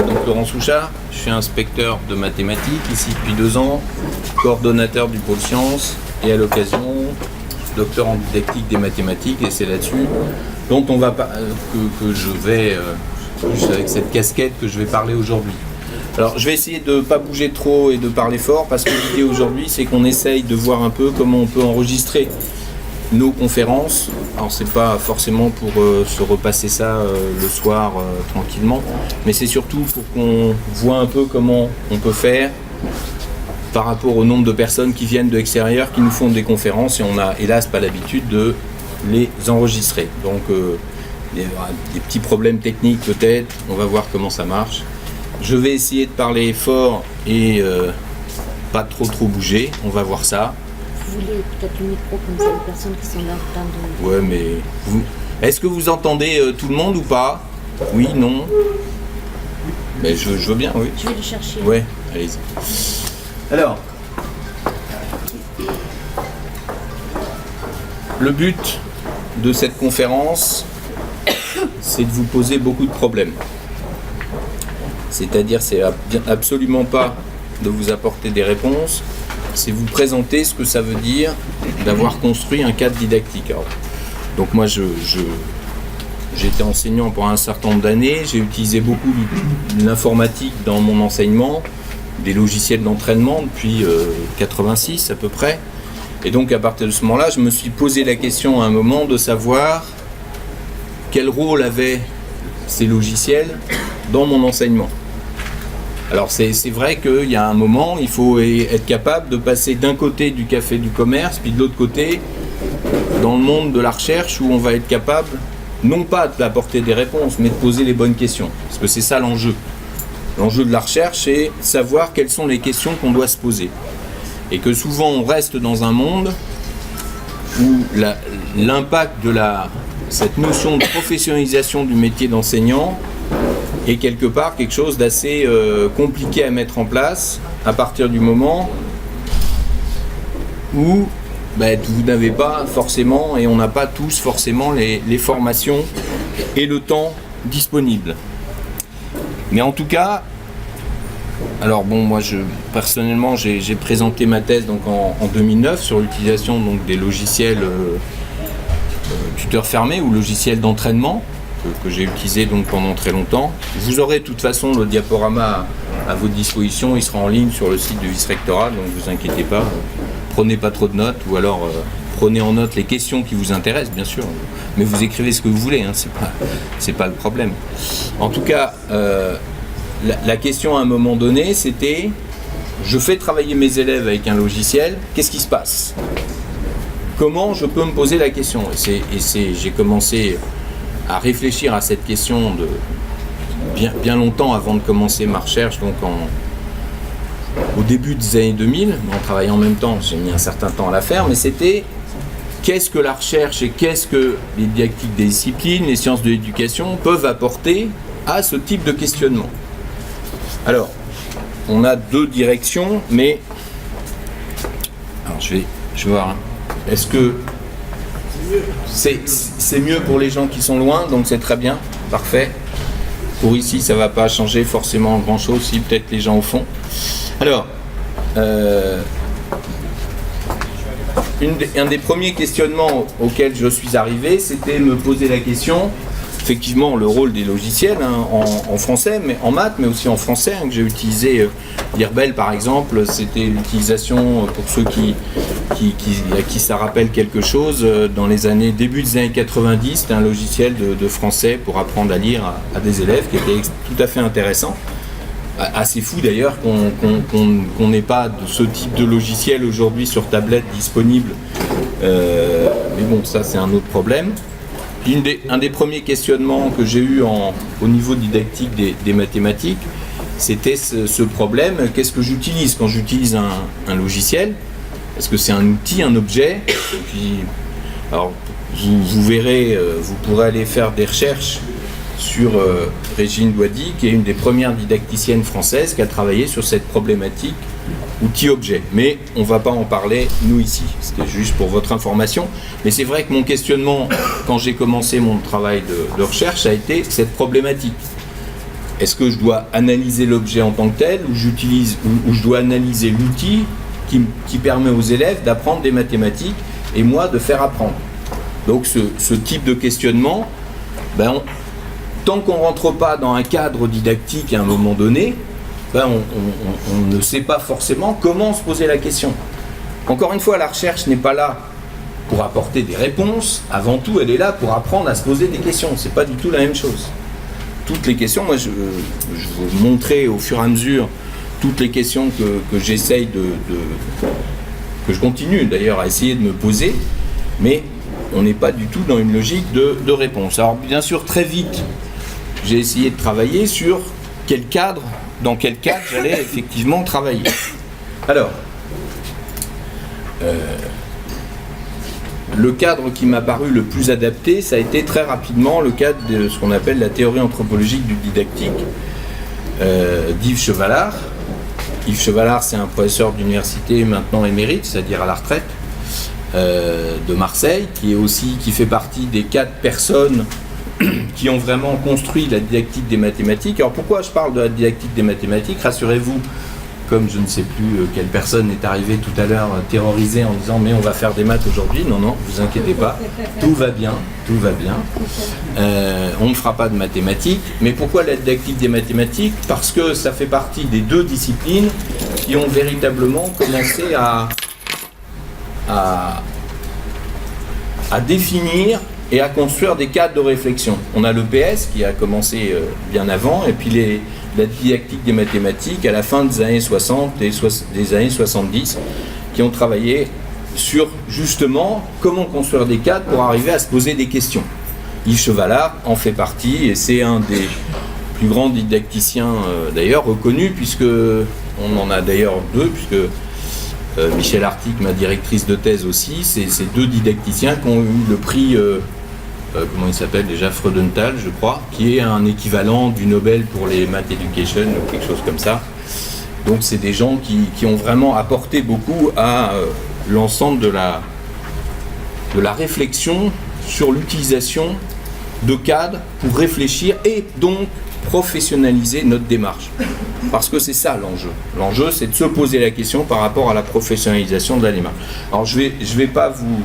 Donc Laurent Souchard, je suis inspecteur de mathématiques ici depuis 2 ans, coordonnateur du pôle sciences et à l'occasion docteur en didactique des mathématiques, et c'est là-dessus dont on va que je vais avec cette casquette que je vais parler aujourd'hui. Alors je vais essayer de ne pas bouger trop et de parler fort parce que l'idée aujourd'hui c'est qu'on essaye de voir un peu comment on peut enregistrer nos conférences. Alors c'est pas forcément pour se repasser ça le soir tranquillement, mais c'est surtout pour qu'on voit un peu comment on peut faire par rapport au nombre de personnes qui viennent de l'extérieur, qui nous font des conférences, et on n'a hélas pas l'habitude de les enregistrer. Donc il y aura des petits problèmes techniques peut-être, on va voir comment ça marche. Je vais essayer de parler fort et pas trop bouger, on va voir ça. Vous voulez peut-être le micro comme ça, les personnes qui sont là en train de... Ouais, mais est-ce que vous entendez tout le monde ou pas? Oui, non? Mais je veux bien, oui. Je vais le chercher. Ouais, allez-y. Alors, le but de cette conférence, c'est de vous poser beaucoup de problèmes. C'est-à-dire, c'est absolument pas de vous apporter des réponses, c'est vous présenter ce que ça veut dire d'avoir construit un cadre didactique. Alors, donc moi, j'étais enseignant pendant un certain nombre d'années, j'ai utilisé beaucoup l'informatique dans mon enseignement, des logiciels d'entraînement depuis 86 à peu près. Et donc à partir de ce moment-là, je me suis posé la question à un moment de savoir quel rôle avaient ces logiciels dans mon enseignement. Alors c'est vrai qu'il y a un moment, il faut être capable de passer d'un côté du café du commerce, puis de l'autre côté, dans le monde de la recherche, où on va être capable, non pas d'apporter des réponses, mais de poser les bonnes questions. Parce que c'est ça l'enjeu. L'enjeu de la recherche, c'est savoir quelles sont les questions qu'on doit se poser. Et que souvent, on reste dans un monde où l'impact de cette notion de professionnalisation du métier d'enseignant est quelque part quelque chose d'assez compliqué à mettre en place à partir du moment où vous n'avez pas forcément, et on n'a pas tous forcément les formations et le temps disponible. Mais en tout cas, alors bon, moi personnellement j'ai présenté ma thèse donc en 2009 sur l'utilisation donc des logiciels tuteurs fermés ou logiciels d'entraînement que j'ai utilisé donc pendant très longtemps. Vous aurez de toute façon le diaporama à votre disposition, il sera en ligne sur le site du vice-rectorat, donc ne vous inquiétez pas, prenez pas trop de notes ou alors prenez en note les questions qui vous intéressent bien sûr, mais vous écrivez ce que vous voulez, hein, c'est pas le problème. En tout cas, la question à un moment donné, c'était je fais travailler mes élèves avec un logiciel, qu'est-ce qui se passe? Comment je peux me poser la question? J'ai commencé à réfléchir à cette question de bien longtemps avant de commencer ma recherche, donc au début des années 2000, en travaillant en même temps, j'ai mis un certain temps à la faire, mais c'était qu'est-ce que la recherche et qu'est-ce que les didactiques des disciplines, les sciences de l'éducation peuvent apporter à ce type de questionnement. Alors, on a 2 directions, mais alors je vais voir. Hein. Est-ce que c'est mieux pour les gens qui sont loin, donc c'est très bien, parfait. Pour ici, ça ne va pas changer forcément grand-chose, si peut-être les gens au fond. Alors, un des premiers questionnements auxquels je suis arrivé, c'était me poser la question, effectivement, le rôle des logiciels hein, en français, mais en maths, mais aussi en français, hein, que j'ai utilisé. L'IRBEL, par exemple, c'était l'utilisation, pour ceux à qui ça rappelle quelque chose, dans les début des années 90, c'était un logiciel de français pour apprendre à lire à des élèves, qui était tout à fait intéressant. Assez fou d'ailleurs qu'on n'ait pas de ce type de logiciel aujourd'hui sur tablette disponible. Mais bon, ça c'est un autre problème. Un des premiers questionnements que j'ai eu au niveau didactique des mathématiques, c'était ce problème, qu'est-ce que j'utilise quand j'utilise un logiciel? Est-ce que c'est un outil, un objet? Alors, vous verrez, vous pourrez aller faire des recherches sur Régine Douady, qui est une des premières didacticiennes françaises qui a travaillé sur cette problématique outil-objet. Mais on ne va pas en parler, nous, ici. C'était juste pour votre information. Mais c'est vrai que mon questionnement, quand j'ai commencé mon travail de recherche, ça a été cette problématique. Est-ce que je dois analyser l'objet en tant que tel ou je dois analyser l'outil qui permet aux élèves d'apprendre des mathématiques et moi de faire apprendre? Donc ce type de questionnement, tant qu'on ne rentre pas dans un cadre didactique à un moment donné, on ne sait pas forcément comment se poser la question. Encore une fois, la recherche n'est pas là pour apporter des réponses. Avant tout, elle est là pour apprendre à se poser des questions. C'est pas du tout la même chose. Toutes les questions, moi je vais vous montrer au fur et à mesure toutes les questions que j'essaye que je continue d'ailleurs à essayer de me poser, mais on n'est pas du tout dans une logique de réponse. Alors bien sûr, très vite, j'ai essayé de travailler sur dans quel cadre j'allais effectivement travailler. Alors, le cadre qui m'a paru le plus adapté, ça a été très rapidement le cadre de ce qu'on appelle la théorie anthropologique du didactique d'Yves Chevalard. Yves Chevalard, c'est un professeur d'université maintenant émérite, c'est-à-dire à la retraite, de Marseille, qui fait partie des 4 personnes qui ont vraiment construit la didactique des mathématiques. Alors pourquoi je parle de la didactique des mathématiques? Rassurez-vous, comme je ne sais plus quelle personne est arrivée tout à l'heure terrorisée en disant mais on va faire des maths aujourd'hui. Non, vous inquiétez pas, tout va bien. On ne fera pas de mathématiques. Mais pourquoi la didactique des mathématiques? Parce que ça fait partie des 2 disciplines qui ont véritablement commencé à définir et à construire des cadres de réflexion. On a l'EPS qui a commencé bien avant, et puis la didactique des mathématiques à la fin des années 60 et des années 70, qui ont travaillé sur justement comment construire des cadres pour arriver à se poser des questions. Yves Chevalard en fait partie, et c'est un des plus grands didacticiens d'ailleurs reconnus, puisque on en a d'ailleurs 2, puisque Michel Artic, ma directrice de thèse aussi, c'est ces 2 didacticiens qui ont eu le prix, comment il s'appelle déjà, Freudenthal, je crois, qui est un équivalent du Nobel pour les Math Education ou quelque chose comme ça. Donc c'est des gens qui ont vraiment apporté beaucoup à l'ensemble de la réflexion sur l'utilisation de cadres pour réfléchir et donc professionnaliser notre démarche. Parce que c'est ça l'enjeu. L'enjeu, c'est de se poser la question par rapport à la professionnalisation de la démarche. Alors je vais pas vous...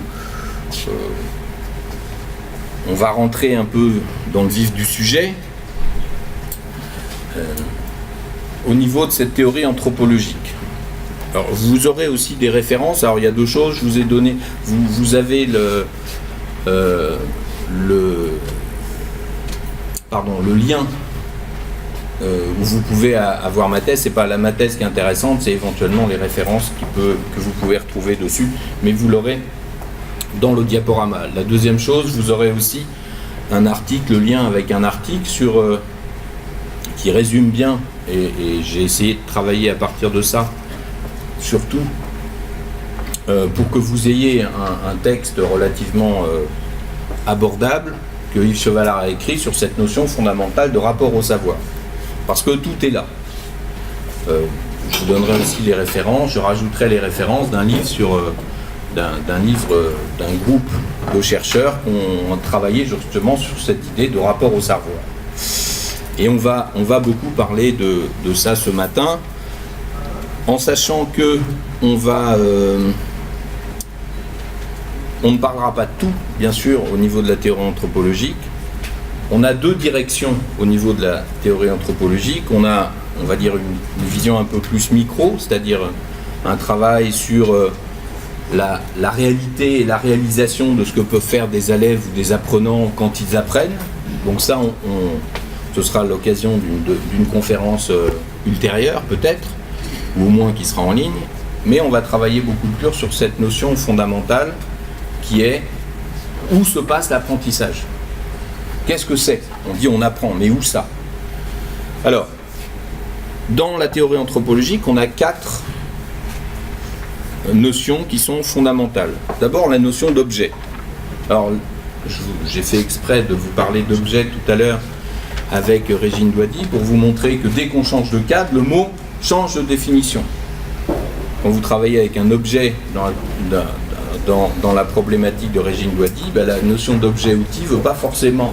on va rentrer un peu dans le vif du sujet. Au niveau de cette théorie anthropologique. Alors vous aurez aussi des références. Alors il y a 2 choses. Je vous ai donné... Vous avez le lien où vous pouvez avoir ma thèse. C'est pas ma thèse qui est intéressante, c'est éventuellement les références que vous pouvez retrouver dessus, mais vous l'aurez dans le diaporama. La deuxième chose, vous aurez aussi un article, le lien avec un article qui résume bien, et j'ai essayé de travailler à partir de ça, surtout pour que vous ayez un texte relativement abordable que Yves Chevalard a écrit sur cette notion fondamentale de rapport au savoir. Parce que tout est là. Je vous donnerai aussi les références, je rajouterai les références d'un livre d'un groupe de chercheurs qui ont travaillé justement sur cette idée de rapport au savoir. Et on va beaucoup parler de ça ce matin, en sachant que on ne parlera pas de tout, bien sûr, au niveau de la théorie anthropologique. On a 2 directions au niveau de la théorie anthropologique. On a, on va dire, une vision un peu plus micro, c'est-à-dire un travail sur la réalité et la réalisation de ce que peuvent faire des élèves ou des apprenants quand ils apprennent. Donc ça, ce sera l'occasion d'une conférence ultérieure, peut-être, ou au moins qui sera en ligne. Mais on va travailler beaucoup plus sur cette notion fondamentale qui est où se passe l'apprentissage. Qu'est-ce que c'est? On dit on apprend, mais où ça? Alors, dans la théorie anthropologique, on a 4 notions qui sont fondamentales. D'abord, la notion d'objet. Alors, j'ai fait exprès de vous parler d'objet tout à l'heure avec Régine Douady pour vous montrer que dès qu'on change de cadre, le mot change de définition. Quand vous travaillez avec un objet dans la problématique de Régine Loidi, la notion d'objet-outil ne veut pas forcément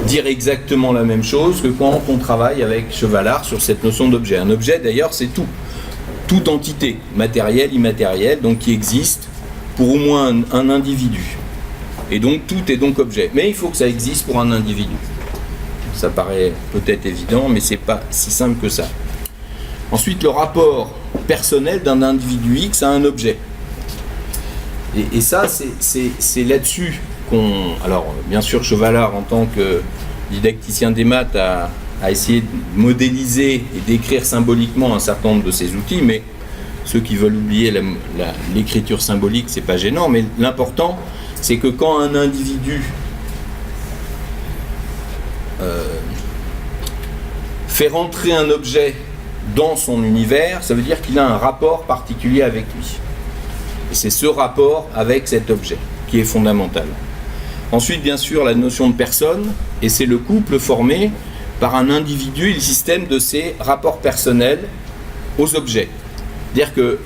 dire exactement la même chose que quand on travaille avec Chevalard sur cette notion d'objet. Un objet, d'ailleurs, c'est tout. Toute entité, matérielle, immatérielle, donc qui existe pour au moins un individu. Et donc, tout est donc objet. Mais il faut que ça existe pour un individu. Ça paraît peut-être évident, mais c'est pas si simple que ça. Ensuite, le rapport personnel d'un individu X à un objet. Et ça, c'est là-dessus qu'on... Alors, bien sûr, Chevalard, en tant que didacticien des maths, a essayé de modéliser et d'écrire symboliquement un certain nombre de ces outils, mais ceux qui veulent oublier l'écriture symbolique, c'est pas gênant, mais l'important, c'est que quand un individu fait rentrer un objet dans son univers, ça veut dire qu'il a un rapport particulier avec lui. Et c'est ce rapport avec cet objet qui est fondamental. Ensuite, bien sûr, la notion de personne, et c'est le couple formé par un individu et le système de ses rapports personnels aux objets. C'est-à-dire que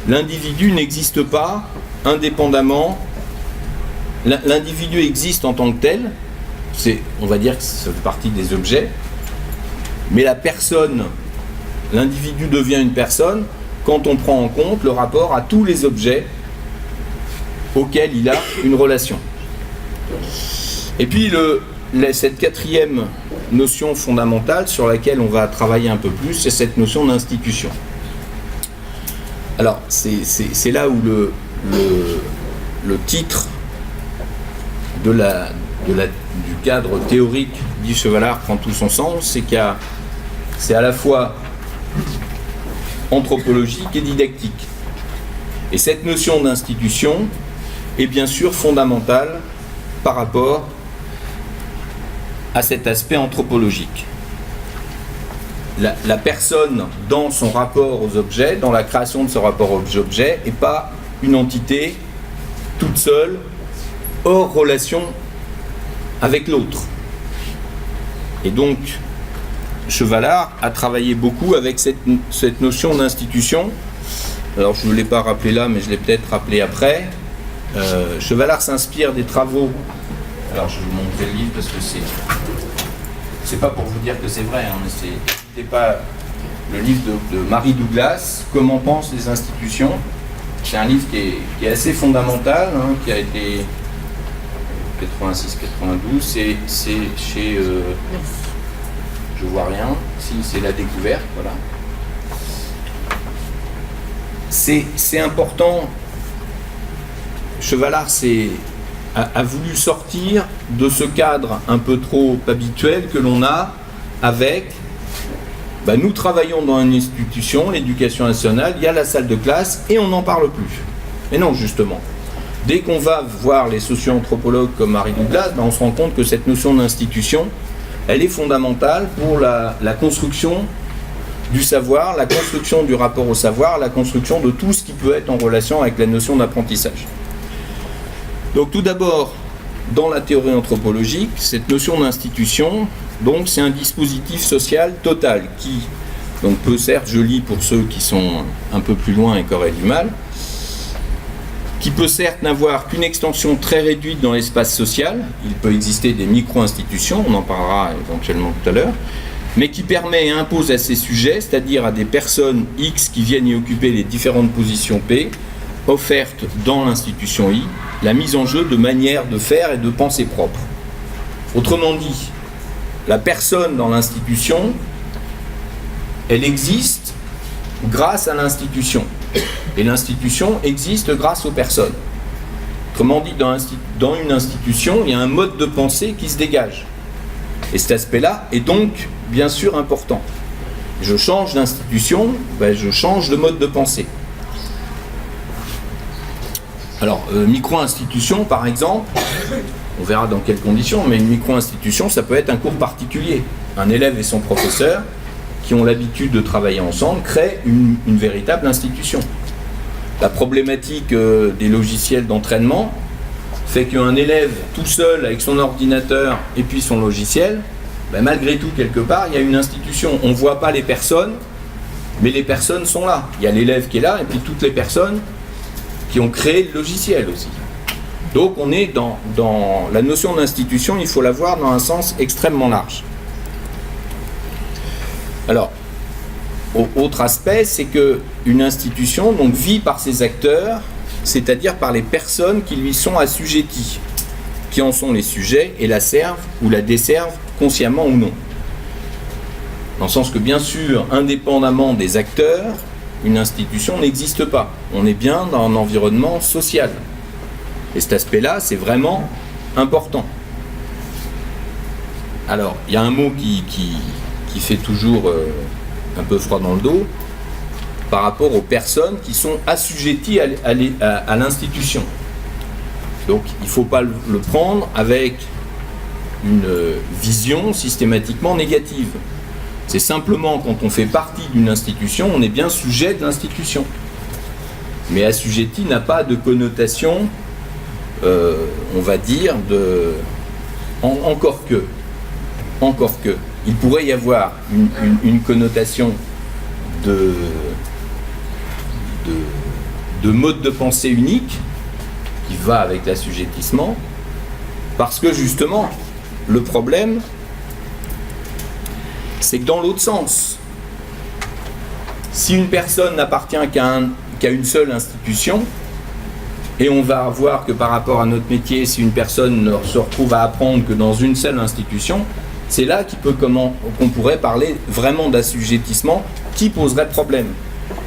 l'individu n'existe pas indépendamment. L'individu existe en tant que tel, on va dire que ça fait partie des objets, mais la personne, l'individu devient une personne quand on prend en compte le rapport à tous les objets auxquels il a une relation. Et puis cette quatrième notion fondamentale sur laquelle on va travailler un peu plus, c'est cette notion d'institution. Alors, c'est là où le titre du cadre théorique dit Chevalard prend tout son sens, c'est à la fois anthropologique et didactique. Et cette notion d'institution est bien sûr fondamentale par rapport à cet aspect anthropologique. La personne, dans son rapport aux objets, dans la création de ce rapport aux objets, n'est pas une entité toute seule, hors relation avec l'autre. Et donc, Chevalard a travaillé beaucoup avec cette notion d'institution. Alors, je ne l'ai pas rappelé là, mais je l'ai peut-être rappelé après. Chevalard s'inspire des travaux. Alors, je vais vous montrer le livre parce que c'est pas pour vous dire que c'est vrai, hein, mais c'est pas le livre de Marie Douglas, Comment pensent les institutions. C'est un livre qui est assez fondamental, hein, qui a été 86-92, c'est chez... je vois rien, si c'est La Découverte, voilà. C'est important. Chevalard a voulu sortir de ce cadre un peu trop habituel que l'on a avec... nous travaillons dans une institution, l'éducation nationale, il y a la salle de classe et on n'en parle plus. Mais non, justement. Dès qu'on va voir les socio-anthropologues comme Marie Douglas, on se rend compte que cette notion d'institution, elle est fondamentale pour la construction du savoir, la construction du rapport au savoir, la construction de tout ce qui peut être en relation avec la notion d'apprentissage. Donc tout d'abord, dans la théorie anthropologique, cette notion d'institution, donc c'est un dispositif social total qui donc peut, certes, je lis pour ceux qui sont un peu plus loin et qui auraient du mal, qui peut certes n'avoir qu'une extension très réduite dans l'espace social, il peut exister des micro-institutions, on en parlera éventuellement tout à l'heure, mais qui permet et impose à ces sujets, c'est-à-dire à des personnes X qui viennent y occuper les différentes positions P, offertes dans l'institution I, la mise en jeu de manières de faire et de penser propres. Autrement dit, la personne dans l'institution, elle existe grâce à l'institution. Et l'institution existe grâce aux personnes. Autrement dit, dans une institution, il y a un mode de pensée qui se dégage. Et cet aspect-là est donc, bien sûr, important. Je change d'institution, je change de mode de pensée. Alors, micro-institution, par exemple, on verra dans quelles conditions, mais une micro-institution, ça peut être un cours particulier. Un élève et son professeur, qui ont l'habitude de travailler ensemble, créent une véritable institution. La problématique des logiciels d'entraînement fait qu'un élève tout seul avec son ordinateur et puis son logiciel, malgré tout, quelque part, il y a une institution. On ne voit pas les personnes, mais les personnes sont là. Il y a l'élève qui est là et puis toutes les personnes qui ont créé le logiciel aussi. Donc on est dans la notion d'institution, il faut la voir dans un sens extrêmement large. Alors, autre aspect, c'est qu'une institution donc, vit par ses acteurs, c'est-à-dire par les personnes qui lui sont assujetties, qui en sont les sujets et la servent ou la desservent consciemment ou non. Dans le sens que bien sûr, indépendamment des acteurs, une institution n'existe pas. On est bien dans un environnement social. Et cet aspect-là, c'est vraiment important. Alors, il y a un mot qui fait toujours un peu froid dans le dos par rapport aux personnes qui sont assujetties à l'institution. Donc, il ne faut pas le prendre avec une vision systématiquement négative. C'est simplement quand on fait partie d'une institution, on est bien sujet de l'institution. Mais assujetti n'a pas de connotation, on va dire, encore que. Il pourrait y avoir une connotation de mode de pensée unique qui va avec l'assujettissement, parce que justement, le problème, c'est que dans l'autre sens, si une personne n'appartient qu'à une seule institution, et on va voir que par rapport à notre métier, si une personne se retrouve à apprendre que dans une seule institution, c'est là qu'on pourrait parler vraiment d'assujettissement qui poserait problème.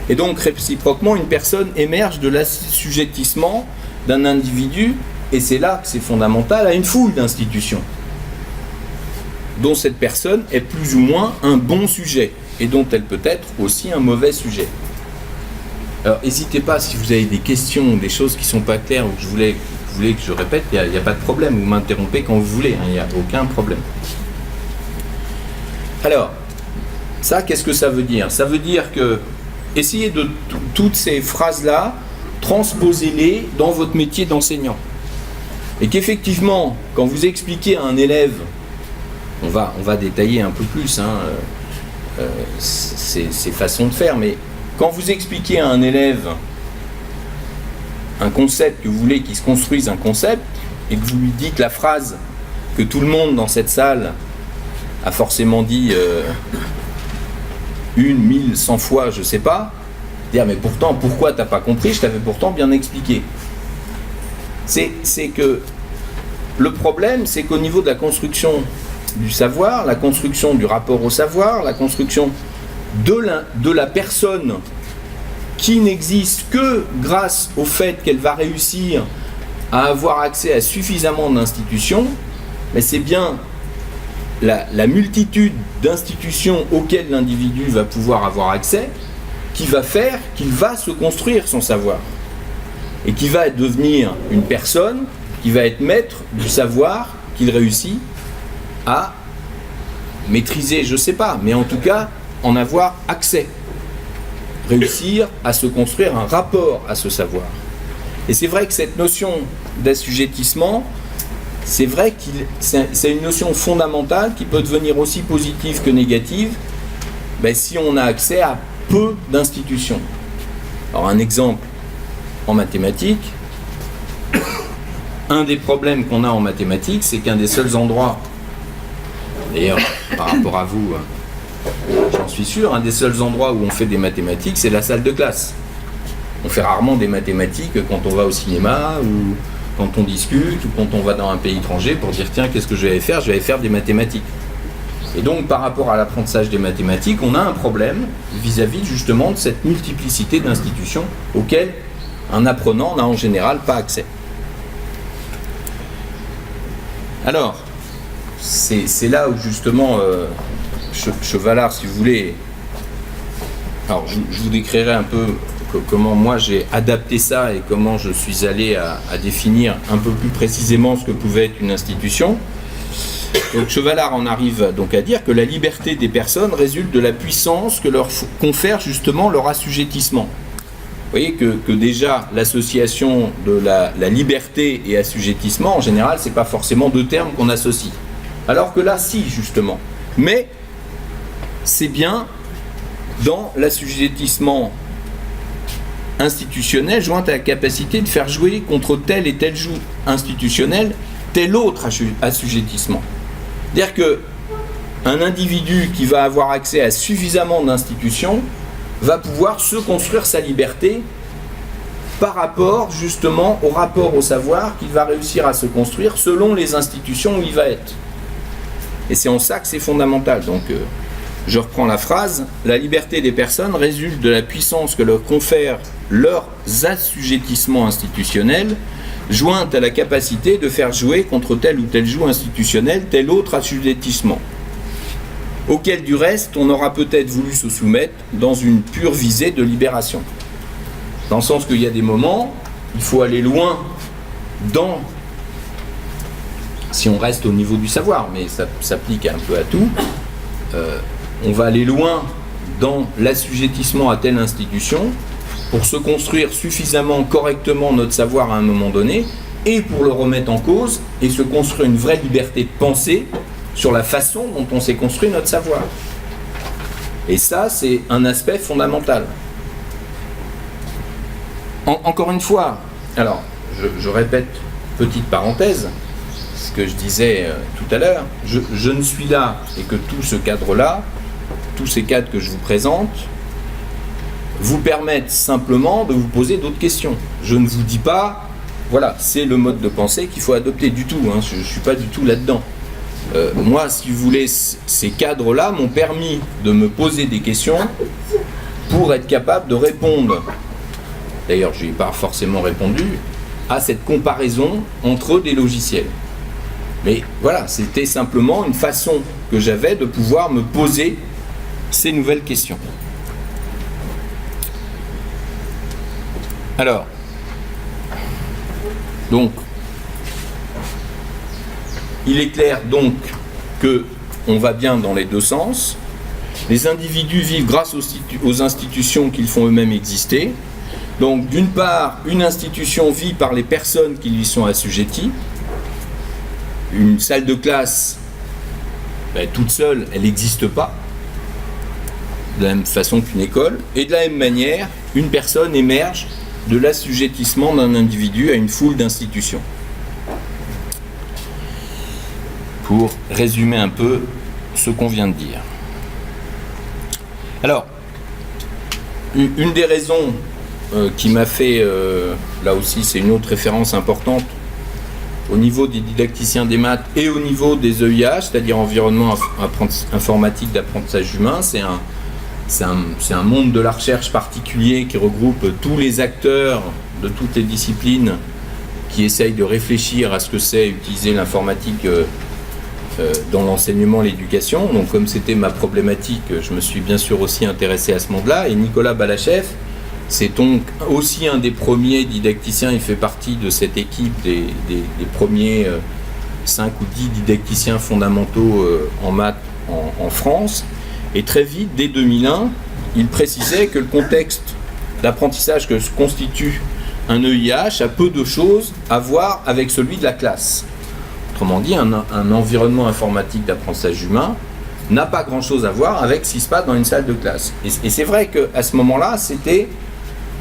Et donc réciproquement, une personne émerge de l'assujettissement d'un individu, et c'est là que c'est fondamental, à une foule d'institutions, dont cette personne est plus ou moins un bon sujet, et dont elle peut être aussi un mauvais sujet. Alors n'hésitez pas, si vous avez des questions ou des choses qui ne sont pas claires, ou que vous voulez que je répète, il n'y a pas de problème, vous m'interrompez quand vous voulez, il n'y a aucun problème. Alors, ça, qu'est-ce que ça veut dire? Ça veut dire que, essayez de toutes ces phrases-là, transposez-les dans votre métier d'enseignant. Et qu'effectivement, quand vous expliquez à un élève, on va détailler un peu plus ces façons de faire, mais quand vous expliquez à un élève un concept, que vous voulez qu'il se construise un concept, et que vous lui dites la phrase que tout le monde dans cette salle a forcément dit 1, 1000, 100 fois, je sais pas, dire mais pourtant, pourquoi t'as pas compris? Je t'avais pourtant bien expliqué. C'est que le problème, c'est qu'au niveau de la construction du savoir, la construction du rapport au savoir, la construction de la personne qui n'existe que grâce au fait qu'elle va réussir à avoir accès à suffisamment d'institutions, mais c'est bien la multitude d'institutions auxquelles l'individu va pouvoir avoir accès qui va faire qu'il va se construire son savoir et qui va devenir une personne qui va être maître du savoir qu'il réussit à maîtriser, je ne sais pas, mais en tout cas en avoir accès, réussir à se construire un rapport à ce savoir. Et c'est vrai que cette notion d'assujettissement, c'est vrai que c'est une notion fondamentale qui peut devenir aussi positive que négative si on a accès à peu d'institutions. Alors un exemple en mathématiques, un des problèmes qu'on a en mathématiques, c'est qu'un des seuls endroits, d'ailleurs par rapport à vous, j'en suis sûr, un des seuls endroits où on fait des mathématiques, c'est la salle de classe. On fait rarement des mathématiques quand on va au cinéma ou quand on discute ou quand on va dans un pays étranger pour dire tiens, qu'est-ce que je vais faire? Je vais faire des mathématiques. Et donc par rapport à l'apprentissage des mathématiques, on a un problème vis-à-vis justement de cette multiplicité d'institutions auxquelles un apprenant n'a en général pas accès. Alors, c'est là où justement Chevalard, si vous voulez, alors je vous décrirai un peu comment moi j'ai adapté ça et comment je suis allé à définir un peu plus précisément ce que pouvait être une institution. Donc Chevalard en arrive donc à dire que la liberté des personnes résulte de la puissance que leur confère justement leur assujettissement. Vous voyez que déjà l'association de la liberté et assujettissement, en général, c'est pas forcément deux termes qu'on associe. Alors que là, si, justement. Mais c'est bien dans l'assujettissement institutionnelle jointe à la capacité de faire jouer contre tel et tel joug institutionnel tel autre assujettissement. C'est-à-dire qu'un individu qui va avoir accès à suffisamment d'institutions va pouvoir se construire sa liberté par rapport justement au rapport au savoir qu'il va réussir à se construire selon les institutions où il va être. Et c'est en ça que c'est fondamental. Donc, je reprends la phrase, la liberté des personnes résulte de la puissance que leur confèrent leurs assujettissements institutionnels, jointe à la capacité de faire jouer contre tel ou tel joug institutionnel tel autre assujettissement, auquel du reste on aura peut-être voulu se soumettre dans une pure visée de libération. Dans le sens qu'il y a des moments, il faut aller loin dans, si on reste au niveau du savoir, mais ça s'applique un peu à tout, on va aller loin dans l'assujettissement à telle institution pour se construire suffisamment correctement notre savoir à un moment donné et pour le remettre en cause et se construire une vraie liberté de pensée sur la façon dont on s'est construit notre savoir. Et ça, c'est un aspect fondamental. Encore une fois, alors, je répète, petite parenthèse, ce que je disais tout à l'heure, je ne suis là, et que tout ce cadre-là, tous ces cadres que je vous présente, vous permettent simplement de vous poser d'autres questions. Je ne vous dis pas, voilà, c'est le mode de pensée qu'il faut adopter du tout, hein, je ne suis pas du tout là-dedans. Moi, si vous voulez, ces cadres-là m'ont permis de me poser des questions pour être capable de répondre, d'ailleurs je n'y ai pas forcément répondu, à cette comparaison entre des logiciels. Mais voilà, c'était simplement une façon que j'avais de pouvoir me poser ces nouvelles questions. Alors, donc, il est clair donc que on va bien dans les deux sens. Les individus vivent grâce aux institutions qu'ils font eux-mêmes exister. Donc, d'une part, une institution vit par les personnes qui lui sont assujetties. Une salle de classe, toute seule, elle n'existe pas, de la même façon qu'une école. Et de la même manière, une personne émerge de l'assujettissement d'un individu à une foule d'institutions. Pour résumer un peu ce qu'on vient de dire. Alors, une des raisons qui m'a fait, là aussi c'est une autre référence importante, au niveau des didacticiens des maths et au niveau des EIH, c'est-à-dire environnement informatique d'apprentissage humain, c'est un monde de la recherche particulier qui regroupe tous les acteurs de toutes les disciplines qui essayent de réfléchir à ce que c'est utiliser l'informatique dans l'enseignement et l'éducation. Donc comme c'était ma problématique, je me suis bien sûr aussi intéressé à ce monde-là. Et Nicolas Balachev, c'est donc aussi un des premiers didacticiens, il fait partie de cette équipe des premiers 5 ou 10 didacticiens fondamentaux en maths en France. Et très vite, dès 2001, il précisait que le contexte d'apprentissage que constitue un EIH a peu de choses à voir avec celui de la classe. Autrement dit, un environnement informatique d'apprentissage humain n'a pas grand-chose à voir avec ce qui se passe dans une salle de classe. Et c'est vrai qu'à ce moment-là,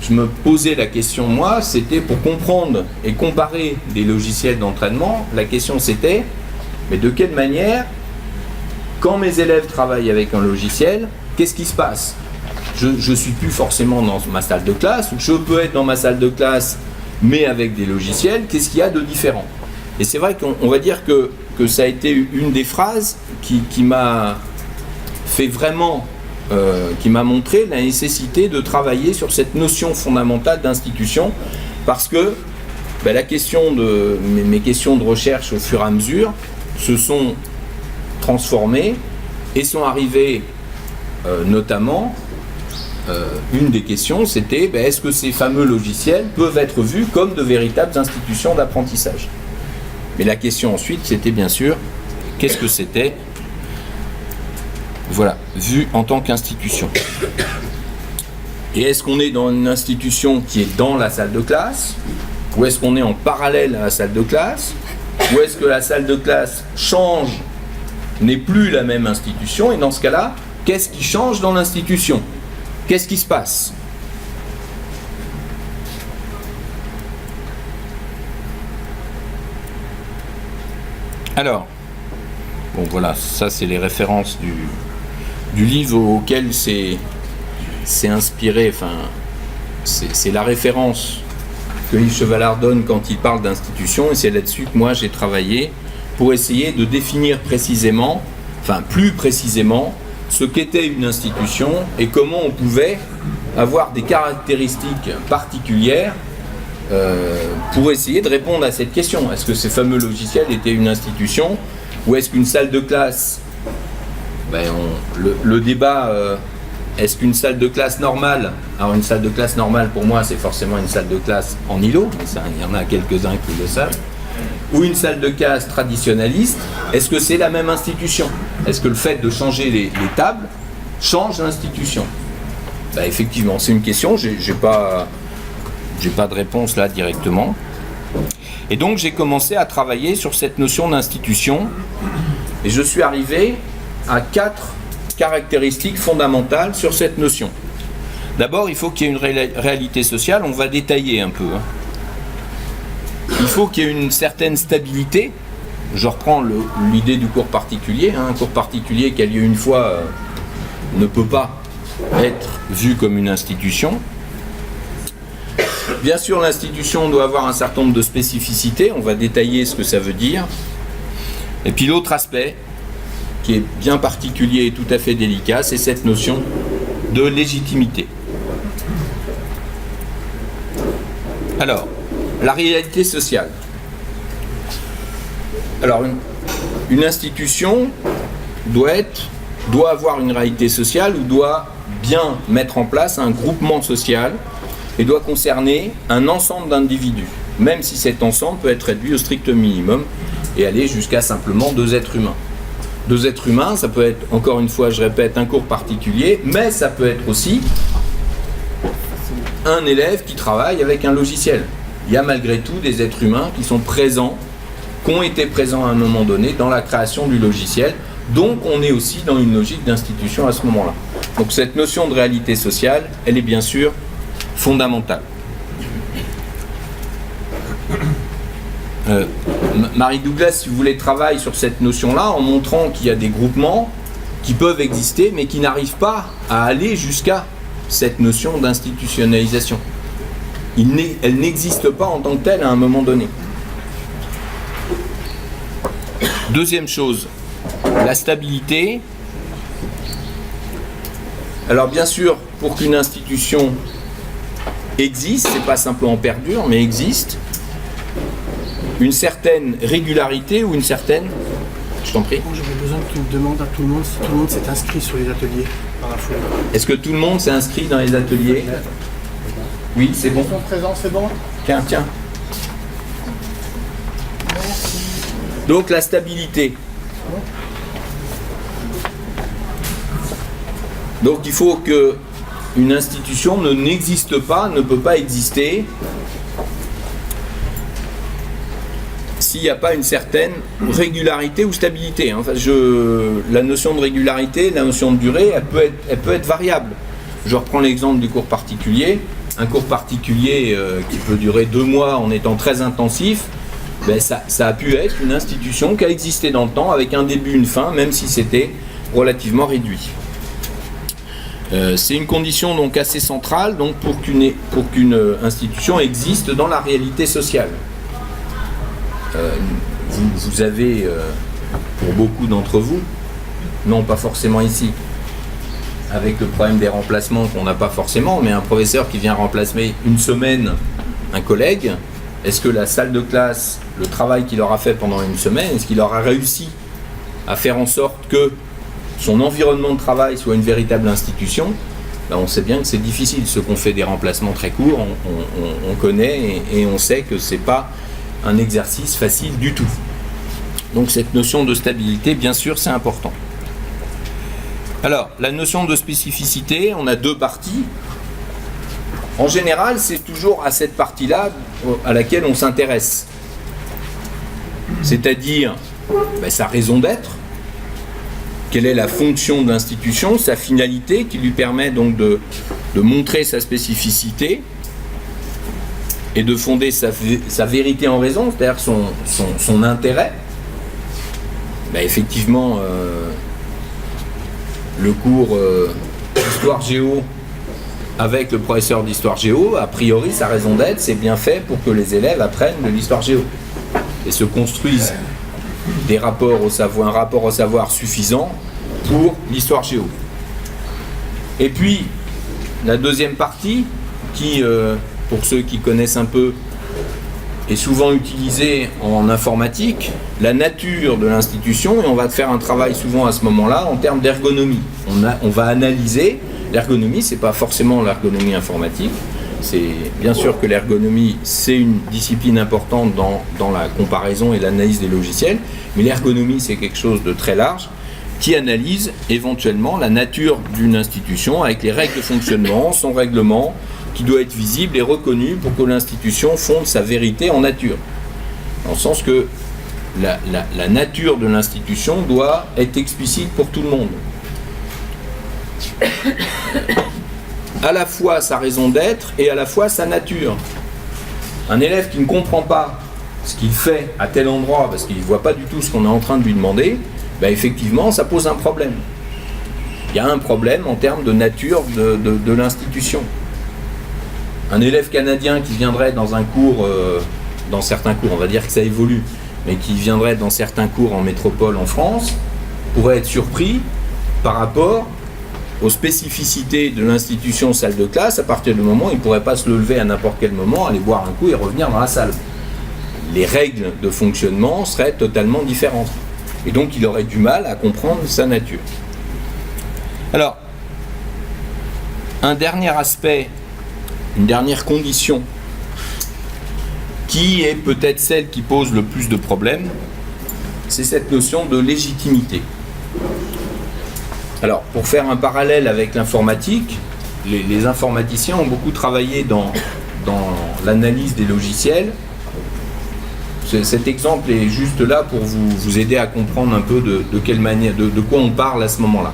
je me posais la question, moi, c'était pour comprendre et comparer des logiciels d'entraînement, la question c'était, mais de quelle manière, quand mes élèves travaillent avec un logiciel, qu'est-ce qui se passe ? Je ne suis plus forcément dans ma salle de classe, ou je peux être dans ma salle de classe, mais avec des logiciels, qu'est-ce qu'il y a de différent ? Et c'est vrai qu'on va dire que ça a été une des phrases qui m'a fait vraiment, qui m'a montré la nécessité de travailler sur cette notion fondamentale d'institution, parce que mes questions de recherche au fur et à mesure se sont transformées et sont arrivées notamment, une des questions c'était est-ce que ces fameux logiciels peuvent être vus comme de véritables institutions d'apprentissage ? Mais la question ensuite, c'était bien sûr, qu'est-ce que c'était ? Voilà, vu en tant qu'institution. Et est-ce qu'on est dans une institution qui est dans la salle de classe ? Ou est-ce qu'on est en parallèle à la salle de classe ? Ou est-ce que la salle de classe change, n'est plus la même institution ? Et dans ce cas-là, qu'est-ce qui change dans l'institution ? Qu'est-ce qui se passe ? Alors, bon voilà, ça c'est les références du livre auquel c'est inspiré, enfin, c'est la référence que Yves Chevalard donne quand il parle d'institution, et c'est là-dessus que moi j'ai travaillé pour essayer de définir précisément, enfin plus précisément, ce qu'était une institution et comment on pouvait avoir des caractéristiques particulières pour essayer de répondre à cette question. Est-ce que ces fameux logiciels étaient une institution ou est-ce qu'une salle de classe, le débat, est-ce qu'une salle de classe normale, alors une salle de classe normale pour moi c'est forcément une salle de classe en îlot, mais ça, il y en a quelques-uns qui le savent, ou une salle de classe traditionnaliste, est-ce que c'est la même institution? Est-ce que le fait de changer les tables change l'institution? Effectivement, c'est une question, j'ai pas de réponse là directement. Et donc j'ai commencé à travailler sur cette notion d'institution, et je suis arrivé à 4 caractéristiques fondamentales sur cette notion. D'abord, il faut qu'il y ait une réalité sociale, on va détailler un peu. Il faut qu'il y ait une certaine stabilité. Je reprends l'idée du cours particulier. Un cours particulier qui a lieu une fois ne peut pas être vu comme une institution. Bien sûr, l'institution doit avoir un certain nombre de spécificités. On va détailler ce que ça veut dire. Et puis l'autre aspect, qui est bien particulier et tout à fait délicat, c'est cette notion de légitimité. Alors, la réalité sociale. Alors, une institution doit avoir une réalité sociale ou doit bien mettre en place un groupement social et doit concerner un ensemble d'individus, même si cet ensemble peut être réduit au strict minimum et aller jusqu'à simplement 2 êtres humains. 2 êtres humains, ça peut être, encore une fois, je répète, un cours particulier, mais ça peut être aussi un élève qui travaille avec un logiciel. Il y a malgré tout des êtres humains qui sont présents, qui ont été présents à un moment donné dans la création du logiciel, donc on est aussi dans une logique d'institution à ce moment-là. Donc cette notion de réalité sociale, elle est bien sûr fondamentale. Marie Douglas, si vous voulez, travaille sur cette notion-là en montrant qu'il y a des groupements qui peuvent exister mais qui n'arrivent pas à aller jusqu'à cette notion d'institutionnalisation. Elle n'existe pas en tant que telle à un moment donné. Deuxième chose, la stabilité. Alors bien sûr, pour qu'une institution existe, c'est pas simplement perdure, mais existe, une certaine régularité ou une certaine... Je t'en prie. J'aurais besoin que tu me demandes à tout le monde si tout le monde s'est inscrit sur les ateliers par la foule. Est-ce que tout le monde s'est inscrit dans les ateliers? Oui, c'est bon. Ils sont présents, c'est bon? Tiens. Donc la stabilité. Donc il faut que une institution n'existe pas, ne peut pas exister s'il n'y a pas une certaine régularité ou stabilité. Enfin, la notion de régularité, la notion de durée, elle peut être variable. Je reprends l'exemple du cours particulier. Un cours particulier qui peut durer 2 mois en étant très intensif, ça a pu être une institution qui a existé dans le temps avec un début, une fin, même si c'était relativement réduit. C'est une condition donc assez centrale donc, pour qu'une institution existe dans la réalité sociale. Vous avez, pour beaucoup d'entre vous, non pas forcément ici, avec le problème des remplacements qu'on n'a pas forcément, mais un professeur qui vient remplacer une semaine un collègue, est-ce que la salle de classe, le travail qu'il aura fait pendant une semaine, est-ce qu'il aura réussi à faire en sorte que son environnement de travail soit une véritable institution? On sait bien que c'est difficile. Ceux qu'on fait des remplacements très courts, on connaît et on sait que c'est pas un exercice facile du tout. Donc cette notion de stabilité, bien sûr, c'est important. Alors, la notion de spécificité, on a 2 parties. En général, c'est toujours à cette partie-là à laquelle on s'intéresse. C'est-à-dire sa raison d'être, quelle est la fonction de l'institution, sa finalité qui lui permet donc de montrer sa spécificité et de fonder sa vérité en raison, c'est-à-dire son intérêt. effectivement, le cours d'histoire géo avec le professeur d'histoire géo, a priori, sa raison d'être, c'est bien fait pour que les élèves apprennent de l'histoire géo et se construisent un rapport au savoir suffisant pour l'histoire géo. Et puis, la deuxième partie, qui, pour ceux qui connaissent un peu, est souvent utilisée en informatique, la nature de l'institution, et on va faire un travail souvent à ce moment-là en termes d'ergonomie. On va analyser. L'ergonomie, c'est pas forcément l'ergonomie informatique. C'est bien sûr que l'ergonomie, c'est une discipline importante dans la comparaison et l'analyse des logiciels, mais l'ergonomie, c'est quelque chose de très large qui analyse éventuellement la nature d'une institution avec les règles de fonctionnement, son règlement, qui doit être visible et reconnu pour que l'institution fonde sa vérité en nature. Dans le sens que la nature de l'institution doit être explicite pour tout le monde. À la fois sa raison d'être et à la fois sa nature. Un élève qui ne comprend pas ce qu'il fait à tel endroit parce qu'il ne voit pas du tout ce qu'on est en train de lui demander, effectivement ça pose un problème. Il y a un problème en termes de nature de l'institution. Un élève canadien qui viendrait dans un cours, dans certains cours, on va dire que ça évolue, mais qui viendrait dans certains cours en métropole en France, pourrait être surpris par rapport aux spécificités de l'institution salle de classe, à partir du moment où il ne pourrait pas se lever à n'importe quel moment, aller boire un coup et revenir dans la salle. Les règles de fonctionnement seraient totalement différentes. Et donc il aurait du mal à comprendre sa nature. Alors, un dernier aspect, une dernière condition, qui est peut-être celle qui pose le plus de problèmes, c'est cette notion de légitimité. Alors, pour faire un parallèle avec l'informatique, les informaticiens ont beaucoup travaillé dans l'analyse des logiciels. Cet exemple est juste là pour vous aider à comprendre un peu de quelle manière, de quoi on parle à ce moment-là.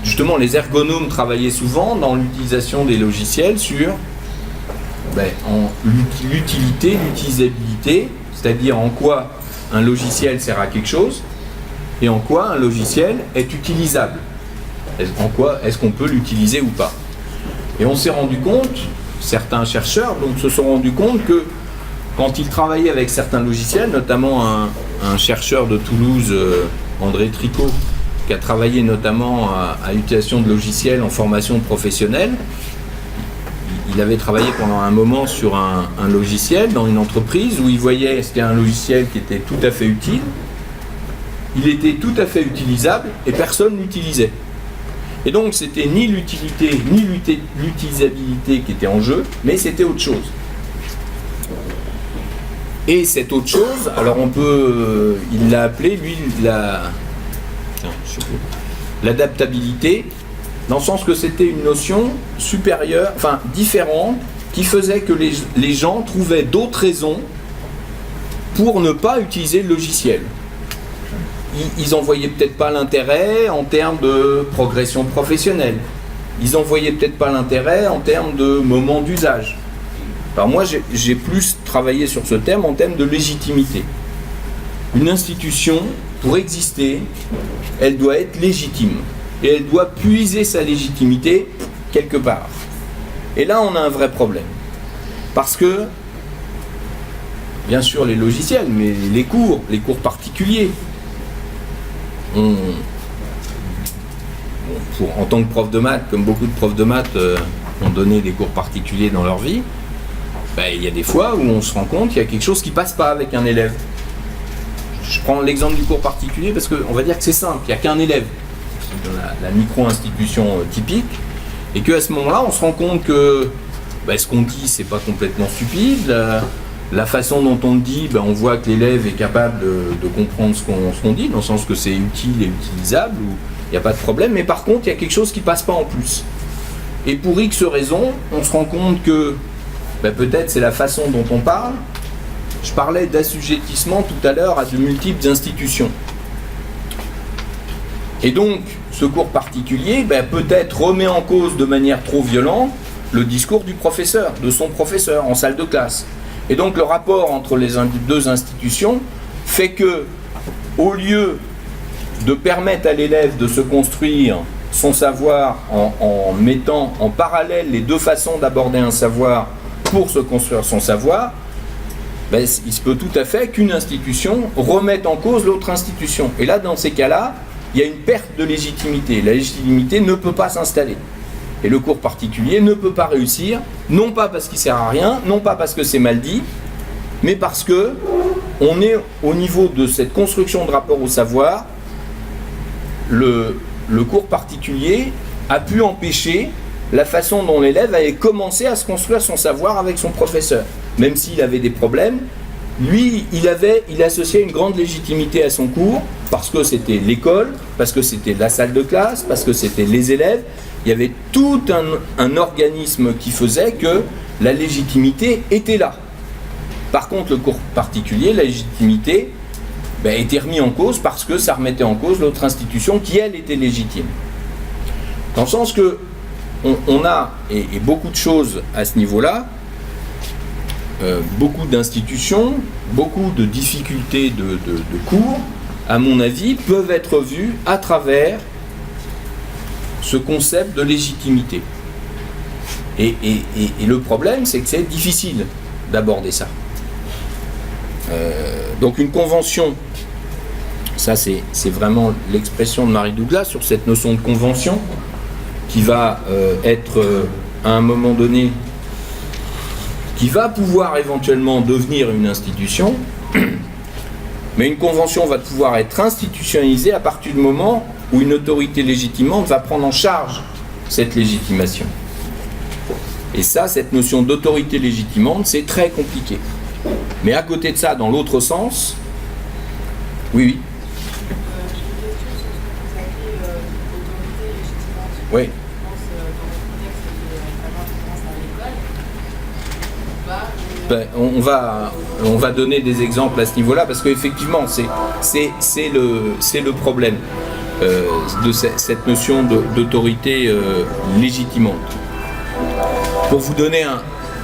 Justement, les ergonomes travaillaient souvent dans l'utilisation des logiciels sur l'utilité, l'utilisabilité, c'est-à-dire en quoi un logiciel sert à quelque chose et en quoi un logiciel est utilisable. En quoi est-ce qu'on peut l'utiliser ou pas. Et on s'est rendu compte, certains chercheurs se sont rendus compte que quand ils travaillaient avec certains logiciels, notamment un chercheur de Toulouse, André Tricot, qui a travaillé notamment à l'utilisation de logiciels en formation professionnelle. Il avait travaillé pendant un moment sur un logiciel dans une entreprise où il voyait que c'était un logiciel qui était tout à fait utile. Il était tout à fait utilisable et personne l'utilisait. Et donc c'était ni l'utilité ni l'utilisabilité qui était en jeu, mais c'était autre chose. Et cette autre chose, alors il l'a appelé lui l'adaptabilité, dans le sens que c'était une notion supérieure, différente, qui faisait que les gens trouvaient d'autres raisons pour ne pas utiliser le logiciel. Ils n'en voyaient peut-être pas l'intérêt en termes de progression professionnelle. Ils n'en voyaient peut-être pas l'intérêt en termes de moment d'usage. Alors moi, j'ai plus travaillé sur ce terme en termes de légitimité. Une institution, pour exister, elle doit être légitime. Et elle doit puiser sa légitimité quelque part. Et là, on a un vrai problème. Parce que, bien sûr, les logiciels, mais les cours particuliers, en tant que prof de maths, comme beaucoup de profs de maths ont donné des cours particuliers dans leur vie, il y a des fois où on se rend compte qu'il y a quelque chose qui ne passe pas avec un élève. Je prends l'exemple du cours particulier parce qu'on va dire que c'est simple, il n'y a qu'un élève dans la micro-institution typique, et qu'à ce moment-là, on se rend compte que ce qu'on dit, c'est pas complètement stupide. La façon dont on le dit, on voit que l'élève est capable de comprendre ce qu'on dit, dans le sens que c'est utile et utilisable, où il n'y a pas de problème, mais par contre, il y a quelque chose qui ne passe pas en plus. Et pour X raisons, on se rend compte que peut-être c'est la façon dont on parle. Je parlais d'assujettissement tout à l'heure à de multiples institutions. Et donc, ce cours particulier, peut-être remet en cause de manière trop violente le discours du professeur, de son professeur en salle de classe. Et donc le rapport entre les deux institutions fait que, au lieu de permettre à l'élève de se construire son savoir en mettant en parallèle les deux façons d'aborder un savoir pour se construire son savoir, ben, il se peut tout à fait qu'une institution remette en cause l'autre institution. Et là, dans ces cas-là, il y a une perte de légitimité. La légitimité ne peut pas s'installer. Et le cours particulier ne peut pas réussir, non pas parce qu'il ne sert à rien, non pas parce que c'est mal dit, mais parce que on est au niveau de cette construction de rapport au savoir, le cours particulier a pu empêcher la façon dont l'élève avait commencé à se construire son savoir avec son professeur. Même s'il avait des problèmes, lui, il associait une grande légitimité à son cours, parce que c'était l'école, parce que c'était la salle de classe, parce que c'était les élèves. Il y avait tout un organisme qui faisait que la légitimité était là. Par contre, le cours particulier, la légitimité était remise en cause parce que ça remettait en cause l'autre institution qui, elle, était légitime. Dans le sens que on a, et beaucoup de choses à ce niveau-là, beaucoup d'institutions, beaucoup de difficultés de cours, à mon avis, peuvent être vues à travers ce concept de légitimité. Et le problème, c'est que c'est difficile d'aborder ça. Donc une convention, ça c'est vraiment l'expression de Mary Douglas sur cette notion de convention, qui va être à un moment donné, qui va pouvoir éventuellement devenir une institution, mais une convention va pouvoir être institutionnalisée à partir du moment où une autorité légitimante va prendre en charge cette légitimation. Et ça, cette notion d'autorité légitimante, c'est très compliqué. Mais à côté de ça, dans l'autre sens, oui. Oui. Ben, on va donner des exemples à ce niveau-là, parce qu'effectivement, c'est le problème de cette notion d'autorité légitimante. Pour vous donner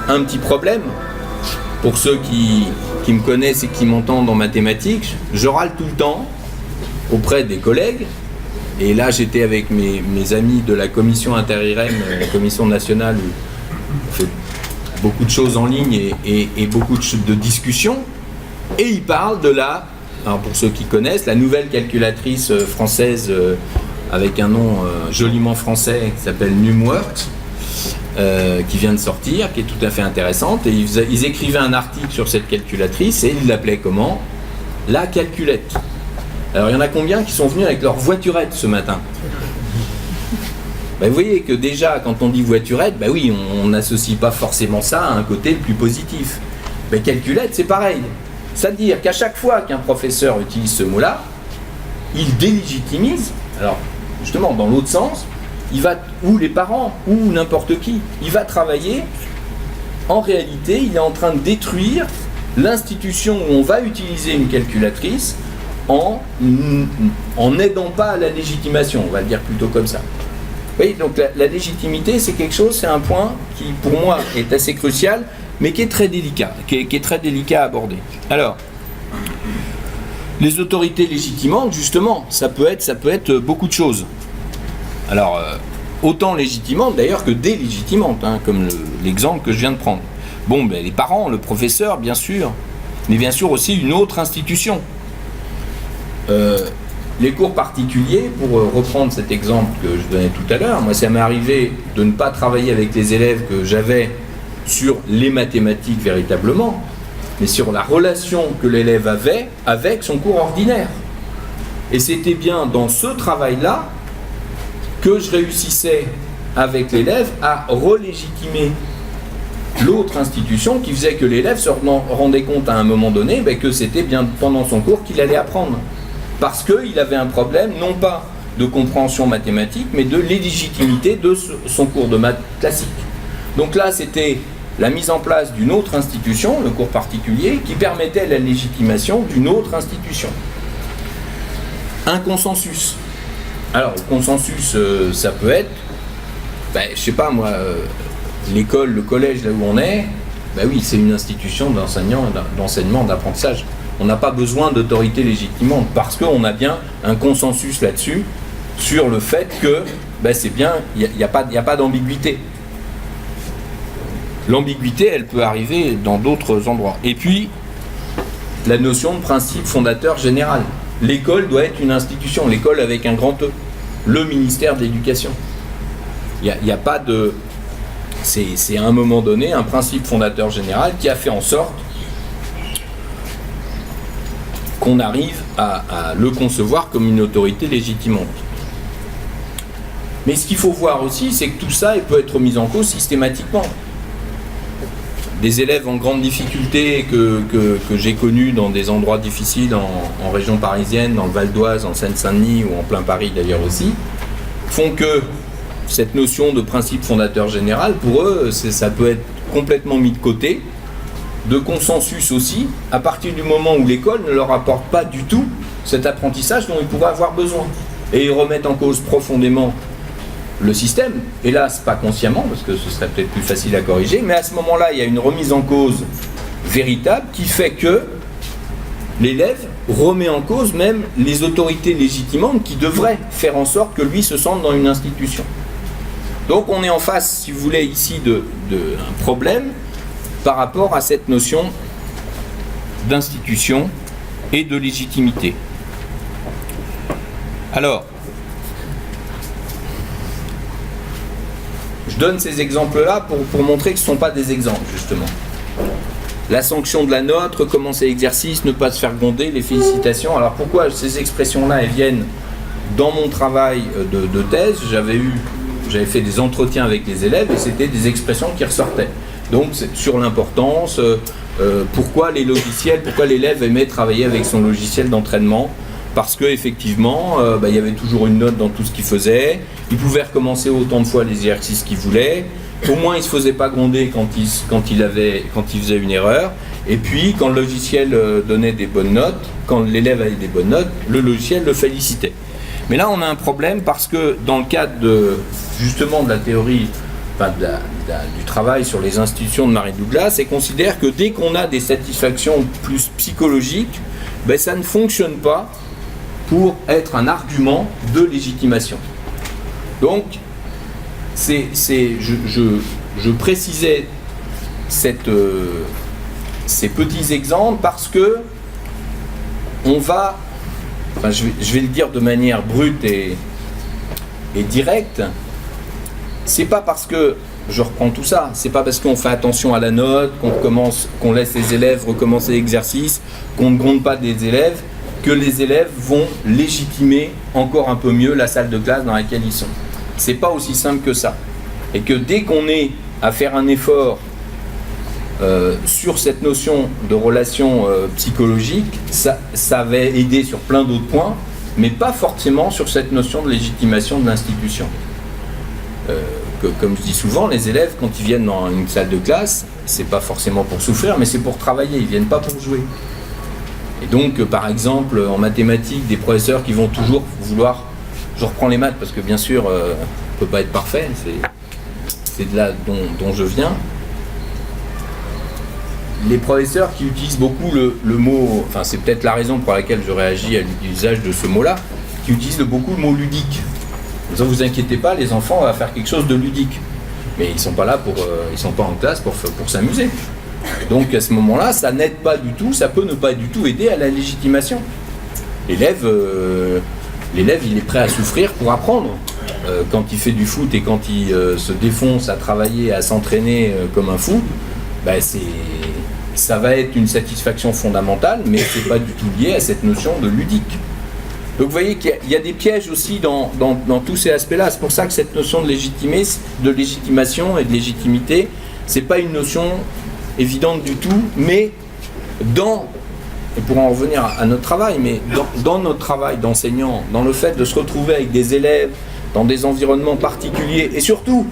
un petit problème, pour ceux qui me connaissent et qui m'entendent en mathématiques, je râle tout le temps auprès des collègues. Et là, j'étais avec mes amis de la commission inter-IREM, la commission nationale, où on fait beaucoup de choses en ligne et beaucoup de discussions. Et ils parlent de alors pour ceux qui connaissent, la nouvelle calculatrice française avec un nom joliment français qui s'appelle Numworks, qui vient de sortir, qui est tout à fait intéressante. Et ils écrivaient un article sur cette calculatrice et ils l'appelaient comment ? La calculette. Alors il y en a combien qui sont venus avec leur voiturette ce matin ? Vous voyez que déjà, quand on dit voiturette, oui, on n'associe pas forcément ça à un côté plus positif. Calculette, c'est pareil. C'est-à-dire qu'à chaque fois qu'un professeur utilise ce mot-là, il délégitimise, alors justement dans l'autre sens, ou les parents, ou n'importe qui, il va travailler, en réalité, il est en train de détruire l'institution où on va utiliser une calculatrice en n'aidant pas à la légitimation, on va le dire plutôt comme ça. Oui, donc la légitimité, c'est quelque chose, c'est un point qui, pour moi, est assez crucial, mais qui est très délicat, qui est très délicat à aborder. Alors, les autorités légitimantes, justement, ça peut être beaucoup de choses. Alors, autant légitimantes d'ailleurs que délégitimantes, comme l'exemple que je viens de prendre. Bon, les parents, le professeur, bien sûr, mais bien sûr aussi une autre institution. Les cours particuliers, pour reprendre cet exemple que je donnais tout à l'heure, moi ça m'est arrivé de ne pas travailler avec les élèves que j'avais sur les mathématiques véritablement, mais sur la relation que l'élève avait avec son cours ordinaire. Et c'était bien dans ce travail-là que je réussissais avec l'élève à relégitimer l'autre institution, qui faisait que l'élève se rendait compte à un moment donné que c'était bien pendant son cours qu'il allait apprendre. Parce qu'il avait un problème, non pas de compréhension mathématique, mais de légitimité de son cours de maths classique. Donc là, c'était la mise en place d'une autre institution, le cours particulier, qui permettait la légitimation d'une autre institution. Un consensus. Alors, le consensus, ça peut être, je sais pas moi, l'école, le collège, là où on est, Ben oui, c'est une institution d'enseignement, d'apprentissage. On n'a pas besoin d'autorité légitimante parce qu'on a bien un consensus là-dessus, sur le fait que ben c'est bien, il n'y a pas d'ambiguïté. L'ambiguïté, elle peut arriver dans d'autres endroits. Et puis, la notion de principe fondateur général. L'école doit être une institution, l'école avec un grand E, le ministère de l'Éducation. Il n'y a pas de... C'est à un moment donné un principe fondateur général qui a fait en sorte qu'on arrive à le concevoir comme une autorité légitimante. Mais ce qu'il faut voir aussi, c'est que tout ça peut être mis en cause systématiquement. Des élèves en grande difficulté que j'ai connus dans des endroits difficiles en région parisienne, dans le Val d'Oise, en Seine-Saint-Denis ou en plein Paris d'ailleurs aussi, font que cette notion de principe fondateur général, pour eux, ça peut être complètement mis de côté, de consensus aussi, à partir du moment où l'école ne leur apporte pas du tout cet apprentissage dont ils pourraient avoir besoin. Et ils remettent en cause profondément le système, hélas pas consciemment, parce que ce serait peut-être plus facile à corriger, mais à ce moment-là, il y a une remise en cause véritable qui fait que l'élève remet en cause même les autorités légitimantes qui devraient faire en sorte que lui se sente dans une institution. Donc on est en face, si vous voulez, ici d'un problème par rapport à cette notion d'institution et de légitimité. Alors, je donne ces exemples-là pour montrer que ce ne sont pas des exemples, justement. La sanction de la note, recommencer l'exercice, ne pas se faire gronder, les félicitations. Alors pourquoi ces expressions-là, elles viennent dans mon travail de thèse? J'avais fait des entretiens avec les élèves et c'était des expressions qui ressortaient. Donc sur l'importance, pourquoi les logiciels, pourquoi l'élève aimait travailler avec son logiciel d'entraînement. Parce qu'effectivement, il y avait toujours une note dans tout ce qu'il faisait. Il pouvait recommencer autant de fois les exercices qu'il voulait. Au moins, il ne se faisait pas gronder quand il faisait une erreur. Et puis, quand le logiciel donnait des bonnes notes, quand l'élève avait des bonnes notes, le logiciel le félicitait. Mais là, on a un problème parce que dans le cadre justement de la théorie, du travail sur les institutions de Mary Douglas, elle considère que dès qu'on a des satisfactions plus psychologiques, ça ne fonctionne pas pour être un argument de légitimation. Donc, je précisais ces petits exemples parce que on va, je vais le dire de manière brute et directe, c'est pas parce que, je reprends tout ça, c'est pas parce qu'on fait attention à la note, qu'on laisse les élèves recommencer l'exercice, qu'on ne gronde pas des élèves, que les élèves vont légitimer encore un peu mieux la salle de classe dans laquelle ils sont. C'est pas aussi simple que ça. Et que dès qu'on est à faire un effort sur cette notion de relation psychologique, ça va aider sur plein d'autres points, mais pas forcément sur cette notion de légitimation de l'institution. Comme je dis souvent, les élèves, quand ils viennent dans une salle de classe, c'est pas forcément pour souffrir, mais c'est pour travailler, ils viennent pas pour jouer. Et donc, par exemple, en mathématiques, des professeurs qui vont toujours vouloir... Je reprends les maths parce que, bien sûr, on ne peut pas être parfait, c'est de là dont je viens. Les professeurs qui utilisent beaucoup le mot... Enfin, c'est peut-être la raison pour laquelle je réagis à l'usage de ce mot-là, qui utilisent beaucoup le mot ludique. Ne vous inquiétez pas, les enfants, on va faire quelque chose de ludique. Mais ils ne sont pas là ils sont pas en classe pour s'amuser. Donc à ce moment-là, ça n'aide pas du tout, ça peut ne pas du tout aider à la légitimation. L'élève, il est prêt à souffrir pour apprendre. Quand il fait du foot et quand il se défonce à travailler, à s'entraîner comme un fou, ça va être une satisfaction fondamentale, mais c'est pas du tout lié à cette notion de ludique. Donc vous voyez qu'il y a des pièges aussi dans tous ces aspects-là. C'est pour ça que cette notion de légitimation et de légitimité, c'est pas une notion évidente du tout, mais et pour en revenir à notre travail, mais dans notre travail d'enseignant, dans le fait de se retrouver avec des élèves, dans des environnements particuliers, et surtout,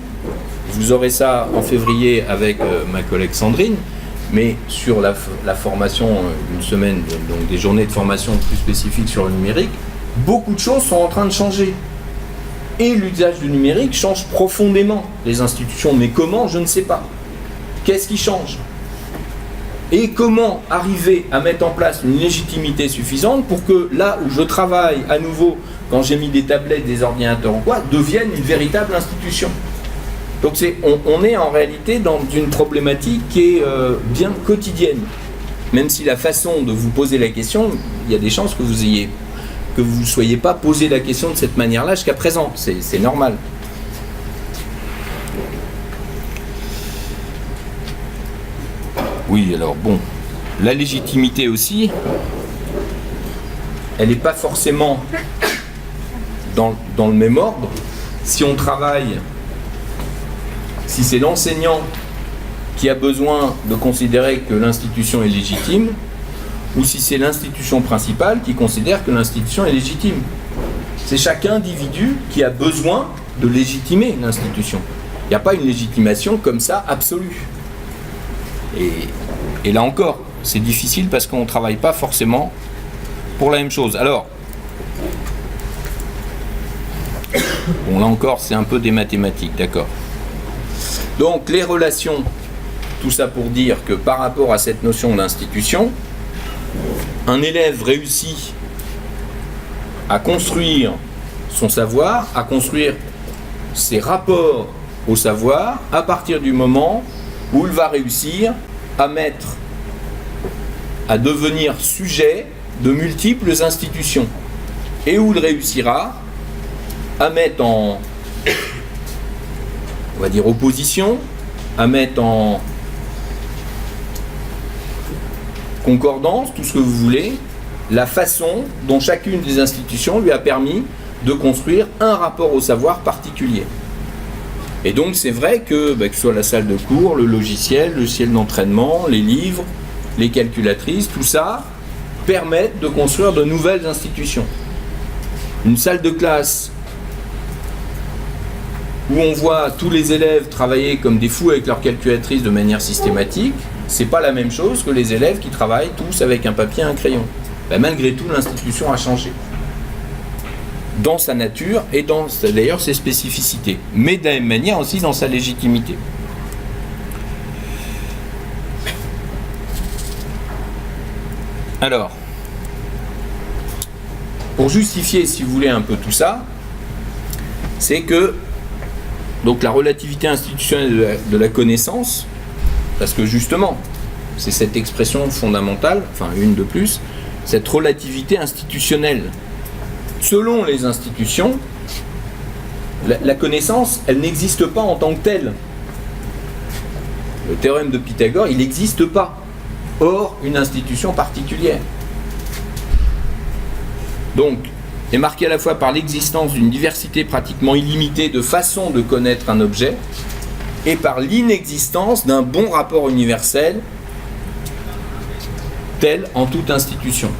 vous aurez ça en février avec ma collègue Sandrine, mais sur la formation, une semaine, donc des journées de formation plus spécifiques sur le numérique, beaucoup de choses sont en train de changer. Et l'usage du numérique change profondément les institutions, mais comment, je ne sais pas. Qu'est-ce qui change ? Et comment arriver à mettre en place une légitimité suffisante pour que là où je travaille à nouveau, quand j'ai mis des tablettes, des ordinateurs ou quoi, devienne une véritable institution. Donc on est en réalité dans une problématique qui est bien quotidienne. Même si la façon de vous poser la question, il y a des chances que vous ne soyez pas posé la question de cette manière-là jusqu'à présent. C'est normal. Oui, alors bon, la légitimité aussi, elle n'est pas forcément dans le même ordre. Si on travaille, si c'est l'enseignant qui a besoin de considérer que l'institution est légitime, ou si c'est l'institution principale qui considère que l'institution est légitime. C'est chaque individu qui a besoin de légitimer l'institution. Il n'y a pas une légitimation comme ça absolue. Et là encore, c'est difficile parce qu'on ne travaille pas forcément pour la même chose. Alors, bon, là encore, c'est un peu des mathématiques, d'accord. Donc, les relations, tout ça pour dire que par rapport à cette notion d'institution, un élève réussit à construire son savoir, à construire ses rapports au savoir, à partir du moment où il va réussir à devenir sujet de multiples institutions, et où il réussira à mettre en, on va dire, opposition, à mettre en concordance, tout ce que vous voulez, la façon dont chacune des institutions lui a permis de construire un rapport au savoir particulier. Et donc c'est vrai que ce soit la salle de cours, le logiciel d'entraînement, les livres, les calculatrices, tout ça permettent de construire de nouvelles institutions. Une salle de classe où on voit tous les élèves travailler comme des fous avec leur calculatrice de manière systématique, c'est pas la même chose que les élèves qui travaillent tous avec un papier et un crayon. Malgré tout, l'institution a changé dans sa nature et dans d'ailleurs ses spécificités, mais de la même manière aussi dans sa légitimité. Alors, pour justifier, si vous voulez, un peu tout ça, c'est que donc la relativité institutionnelle de la connaissance, parce que justement, c'est cette expression fondamentale, enfin une de plus, cette relativité institutionnelle. Selon les institutions, la connaissance, elle n'existe pas en tant que telle. Le théorème de Pythagore, il n'existe pas, hors une institution particulière. Donc, est marqué à la fois par l'existence d'une diversité pratiquement illimitée de façons de connaître un objet, et par l'inexistence d'un bon rapport universel, tel en toute institution.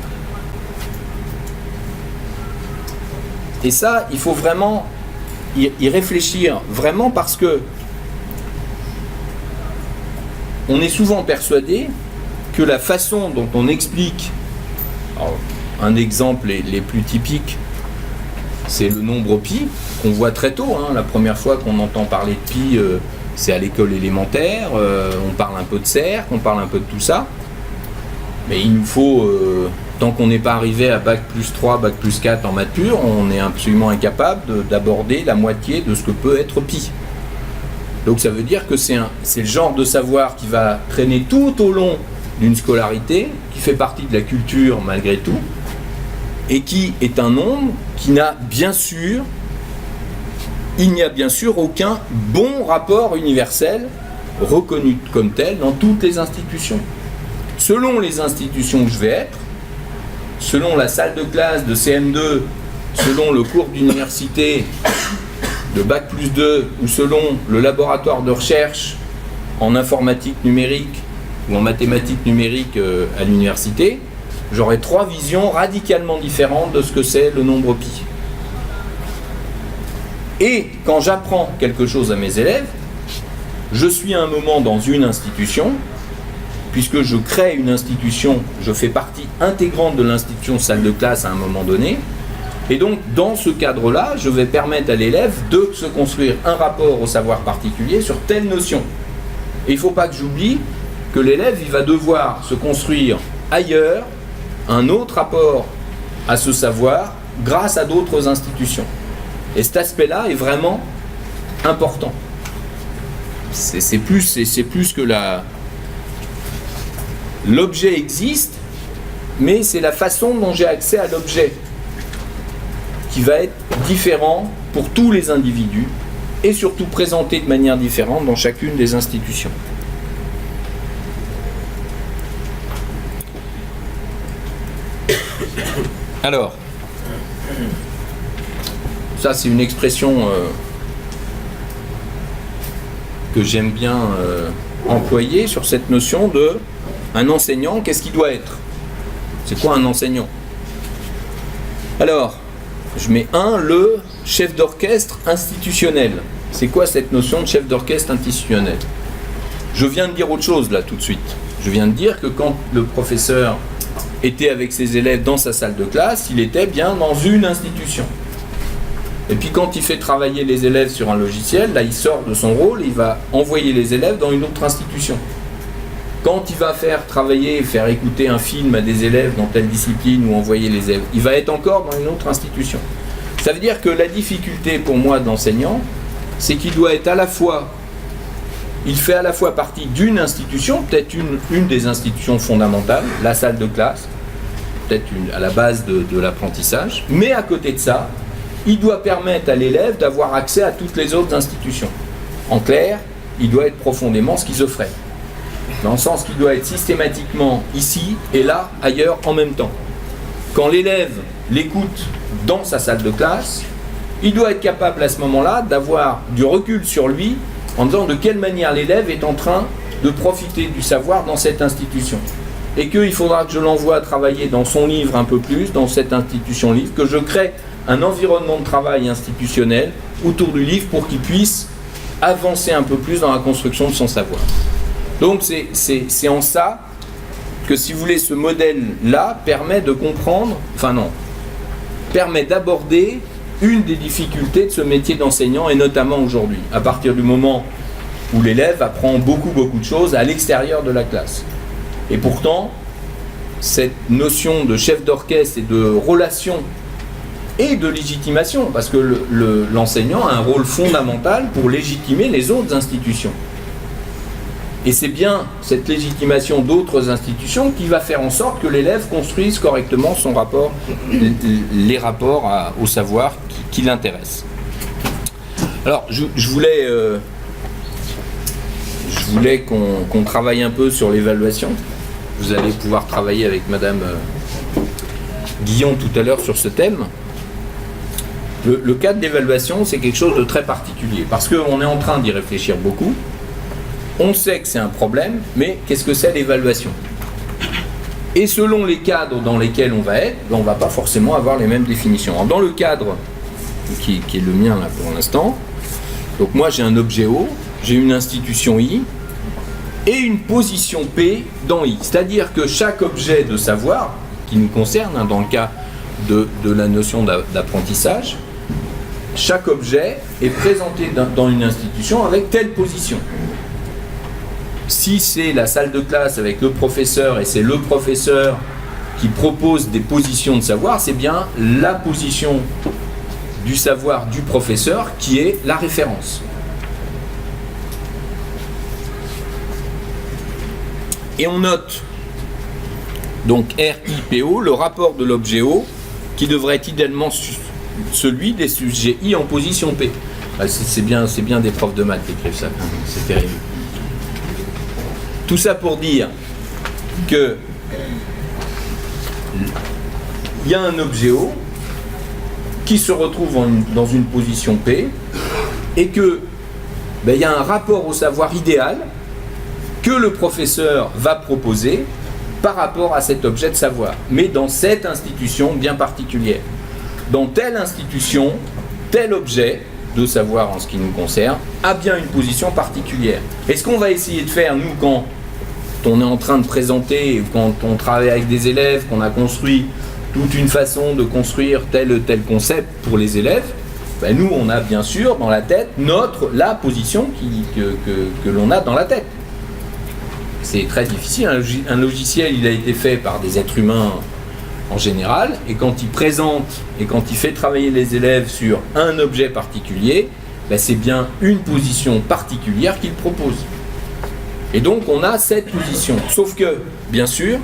Et ça, il faut vraiment y réfléchir, vraiment, parce que on est souvent persuadé que la façon dont on explique, alors, un exemple les plus typiques, c'est le nombre pi, qu'on voit très tôt, la première fois qu'on entend parler de pi, c'est à l'école élémentaire, on parle un peu de cercle, on parle un peu de tout ça, mais il nous faut... tant qu'on n'est pas arrivé à bac plus 3, bac plus 4 en maths pure, on est absolument incapable d'aborder la moitié de ce que peut être pi. Donc ça veut dire que c'est le genre de savoir qui va traîner tout au long d'une scolarité, qui fait partie de la culture malgré tout, et qui est un nombre qui n'a bien sûr, il n'y a bien sûr aucun bon rapport universel reconnu comme tel dans toutes les institutions. Selon les institutions que je vais être, selon la salle de classe de CM2, selon le cours d'université de bac plus 2, ou selon le laboratoire de recherche en informatique numérique ou en mathématiques numériques à l'université, j'aurai 3 visions radicalement différentes de ce que c'est le nombre pi. Et quand j'apprends quelque chose à mes élèves, je suis à un moment dans une institution, puisque je crée une institution, je fais partie intégrante de l'institution salle de classe à un moment donné, et donc dans ce cadre-là, je vais permettre à l'élève de se construire un rapport au savoir particulier sur telle notion. Et il ne faut pas que j'oublie que l'élève il va devoir se construire ailleurs un autre rapport à ce savoir grâce à d'autres institutions. Et cet aspect-là est vraiment important. C'est plus que l'objet existe, mais c'est la façon dont j'ai accès à l'objet qui va être différent pour tous les individus et surtout présenté de manière différente dans chacune des institutions. Alors, ça c'est une expression que j'aime bien employer sur cette notion de un enseignant, qu'est-ce qu'il doit être? C'est quoi un enseignant? Alors, je mets le chef d'orchestre institutionnel. C'est quoi cette notion de chef d'orchestre institutionnel? Je viens de dire autre chose là tout de suite. Je viens de dire que quand le professeur était avec ses élèves dans sa salle de classe, il était bien dans une institution. Et puis quand il fait travailler les élèves sur un logiciel, là il sort de son rôle, il va envoyer les élèves dans une autre institution. Quand il va faire travailler, faire écouter un film à des élèves dans telle discipline ou envoyer les élèves, il va être encore dans une autre institution. Ça veut dire que la difficulté pour moi d'enseignant, c'est qu'il doit être à la fois, il fait à la fois partie d'une institution, peut-être une des institutions fondamentales, la salle de classe, peut-être à la base de l'apprentissage, mais à côté de ça, il doit permettre à l'élève d'avoir accès à toutes les autres institutions. En clair, il doit être profondément schizophrène, dans le sens qu'il doit être systématiquement ici et là, ailleurs en même temps. Quand l'élève l'écoute dans sa salle de classe, il doit être capable à ce moment-là d'avoir du recul sur lui en disant de quelle manière l'élève est en train de profiter du savoir dans cette institution. Et qu'il faudra que je l'envoie travailler dans son livre un peu plus, dans cette institution livre, que je crée un environnement de travail institutionnel autour du livre pour qu'il puisse avancer un peu plus dans la construction de son savoir. Donc c'est en ça que, si vous voulez, ce modèle-là permet de comprendre, permet d'aborder une des difficultés de ce métier d'enseignant, et notamment aujourd'hui, à partir du moment où l'élève apprend beaucoup de choses à l'extérieur de la classe. Et pourtant, cette notion de chef d'orchestre et de relation et de légitimation, parce que l'enseignant a un rôle fondamental pour légitimer les autres institutions. Et c'est bien cette légitimation d'autres institutions qui va faire en sorte que l'élève construise correctement son rapport, les rapports au savoir qui l'intéresse. Alors, je voulais qu'on travaille un peu sur l'évaluation. Vous allez pouvoir travailler avec Madame Guillon tout à l'heure sur ce thème. Le cadre d'évaluation, c'est quelque chose de très particulier, parce qu'on est en train d'y réfléchir beaucoup. On sait que c'est un problème, mais qu'est-ce que c'est l'évaluation? Et selon les cadres dans lesquels on va être, on ne va pas forcément avoir les mêmes définitions. Alors, dans le cadre qui est le mien là pour l'instant, donc moi j'ai un objet O, j'ai une institution I et une position P dans I. C'est-à-dire que chaque objet de savoir qui nous concerne, dans le cas de la notion d'apprentissage, chaque objet est présenté dans une institution avec telle position. Si c'est la salle de classe avec le professeur et c'est le professeur qui propose des positions de savoir, c'est bien la position du savoir du professeur qui est la référence. Et on note donc RIPO, le rapport de l'objet O, qui devrait être idéalement celui des sujets I en position P. C'est bien des profs de maths qui écrivent ça, c'est terrible. Tout ça pour dire que il y a un objet O qui se retrouve dans une position P et que il y a un rapport au savoir idéal que le professeur va proposer par rapport à cet objet de savoir, mais dans cette institution bien particulière. Dans telle institution, tel objet de savoir en ce qui nous concerne a bien une position particulière. Et ce qu'on va essayer de faire, nous, quand on est en train de présenter, quand on travaille avec des élèves, qu'on a construit toute une façon de construire tel concept pour les élèves, nous, on a bien sûr dans la tête la position que l'on a dans la tête. c'est très difficile. Un logiciel, il a été fait par des êtres humains en général, et quand il présente et quand il fait travailler les élèves sur un objet particulier, ben c'est bien une position particulière qu'il propose. Et donc on a cette position. Sauf que, bien sûr,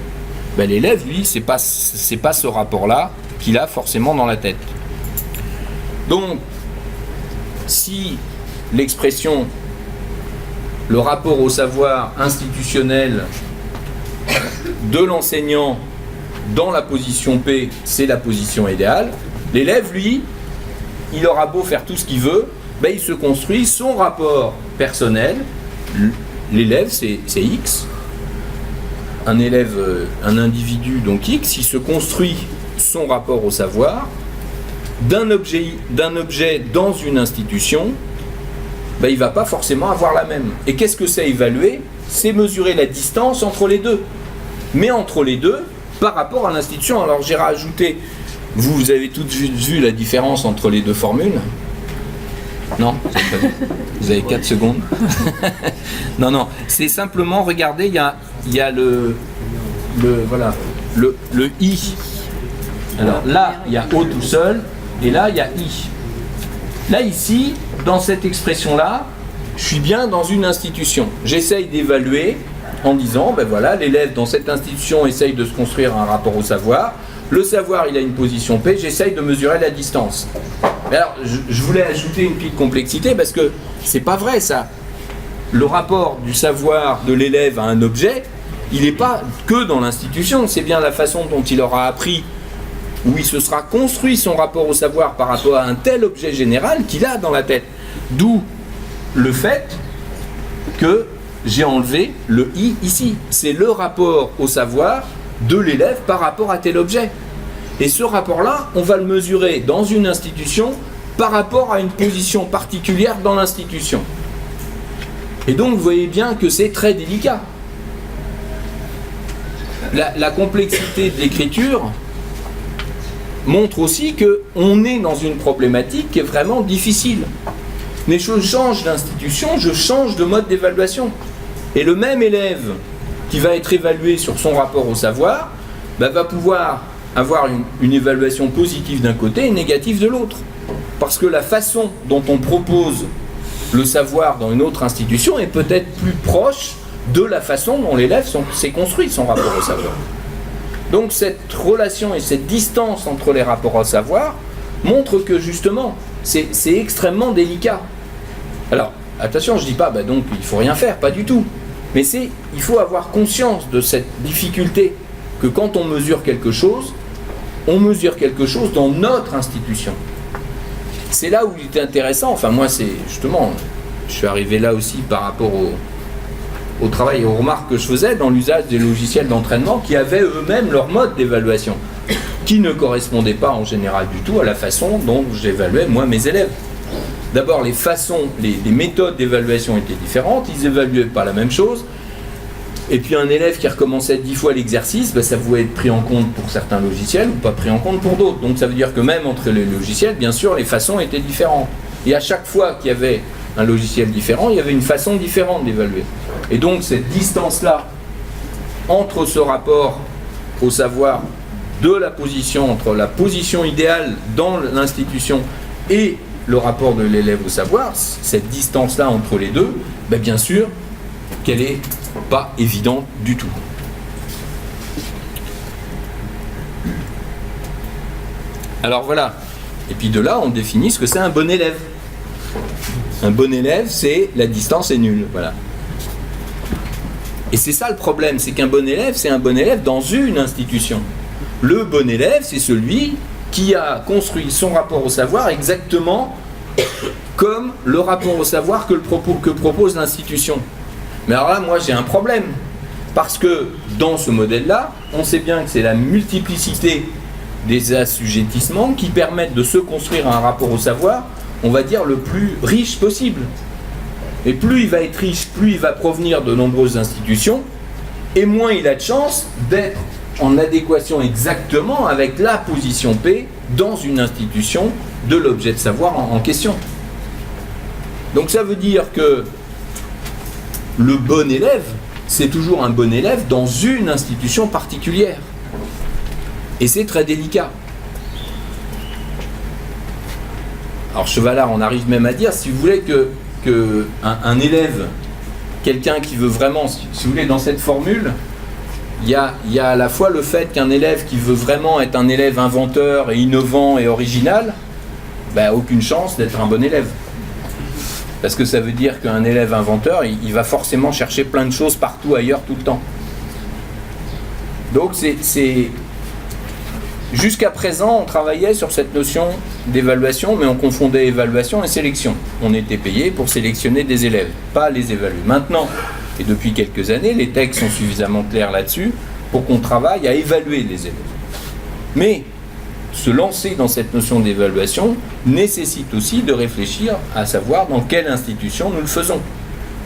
ben l'élève, lui, c'est pas ce rapport-là qu'il a forcément dans la tête. Donc, si l'expression, le rapport au savoir institutionnel de l'enseignant dans la position P, c'est la position idéale, l'élève, lui, il aura beau faire tout ce qu'il veut, ben il se construit son rapport personnel. L'élève, c'est X. Un élève, un individu, donc X, il se construit son rapport au savoir d'un objet dans une institution, ben il ne va pas forcément avoir la même. Et qu'est-ce que c'est évaluer? C'est mesurer la distance entre les deux. Mais entre les deux, par rapport à l'institution. Alors j'ai rajouté, vous avez toutes vu la différence entre les deux formules? Non? Vous avez 4 secondes. Non, c'est simplement, regardez, il y a le I. Alors là, il y a O tout seul, et là, il y a I. Là, ici, dans cette expression-là, je suis bien dans une institution. J'essaye d'évaluer en disant, ben voilà, l'élève dans cette institution essaye de se construire un rapport au savoir. Le savoir, il a une position P, j'essaye de mesurer la distance. Mais alors, je voulais ajouter une petite complexité parce que c'est pas vrai ça. Le rapport du savoir de l'élève à un objet, il n'est pas que dans l'institution, c'est bien la façon dont il aura appris, où il se sera construit son rapport au savoir par rapport à un tel objet général qu'il a dans la tête. D'où le fait que j'ai enlevé le I ici. C'est le rapport au savoir de l'élève par rapport à tel objet. Et ce rapport-là, on va le mesurer dans une institution par rapport à une position particulière dans l'institution. Et donc, vous voyez bien que c'est très délicat. La complexité de l'écriture montre aussi qu'on est dans une problématique qui est vraiment difficile. Mais je change d'institution, je change de mode d'évaluation. Et le même élève qui va être évalué sur son rapport au savoir, ben, va pouvoir avoir une évaluation positive d'un côté et négative de l'autre. Parce que la façon dont on propose le savoir dans une autre institution est peut-être plus proche de la façon dont l'élève s'est construit son rapport au savoir. Donc cette relation et cette distance entre les rapports au savoir montre que justement c'est extrêmement délicat. Alors attention, je ne dis pas donc il ne faut rien faire, pas du tout. Mais il faut avoir conscience de cette difficulté que quand on mesure quelque chose dans notre institution. C'est là où il est intéressant, enfin moi c'est justement, je suis arrivé là aussi par rapport au travail et aux remarques que je faisais dans l'usage des logiciels d'entraînement qui avaient eux-mêmes leur mode d'évaluation, qui ne correspondait pas en général du tout à la façon dont j'évaluais moi mes élèves. D'abord les méthodes d'évaluation étaient différentes, ils évaluaient pas la même chose. Et puis un élève qui recommençait 10 fois l'exercice, ben, ça pouvait être pris en compte pour certains logiciels ou pas pris en compte pour d'autres. Donc ça veut dire que même entre les logiciels, bien sûr, les façons étaient différentes. Et à chaque fois qu'il y avait un logiciel différent, il y avait une façon différente d'évaluer. Et donc cette distance-là, entre ce rapport au savoir de la position, entre la position idéale dans l'institution et le rapport de l'élève au savoir, cette distance-là entre les deux, ben, bien sûr qu'elle est pas évident du tout. Alors voilà. Et puis de là, on définit ce que c'est un bon élève. Un bon élève, c'est la distance est nulle. Voilà. Et c'est ça le problème, c'est qu'un bon élève, c'est un bon élève dans une institution. Le bon élève, c'est celui qui a construit son rapport au savoir exactement comme le rapport au savoir que propose l'institution. Mais alors là, moi, j'ai un problème. Parce que dans ce modèle-là, on sait bien que c'est la multiplicité des assujettissements qui permettent de se construire un rapport au savoir, on va dire, le plus riche possible. Et plus il va être riche, plus il va provenir de nombreuses institutions, et moins il a de chance d'être en adéquation exactement avec la position P dans une institution de l'objet de savoir en question. Donc ça veut dire que le bon élève, c'est toujours un bon élève dans une institution particulière. Et c'est très délicat. Alors Chevalard, on arrive même à dire, si vous voulez, que un élève, quelqu'un qui veut vraiment, si vous voulez, dans cette formule, il y a à la fois le fait qu'un élève qui veut vraiment être un élève inventeur et innovant et original, ben, aucune chance d'être un bon élève. Parce que ça veut dire qu'un élève inventeur, il va forcément chercher plein de choses partout ailleurs tout le temps. Donc c'est... Jusqu'à présent, on travaillait sur cette notion d'évaluation, mais on confondait évaluation et sélection. On était payé pour sélectionner des élèves, pas les évaluer. Maintenant, et depuis quelques années, les textes sont suffisamment clairs là-dessus pour qu'on travaille à évaluer les élèves. Mais se lancer dans cette notion d'évaluation nécessite aussi de réfléchir à savoir dans quelle institution nous le faisons.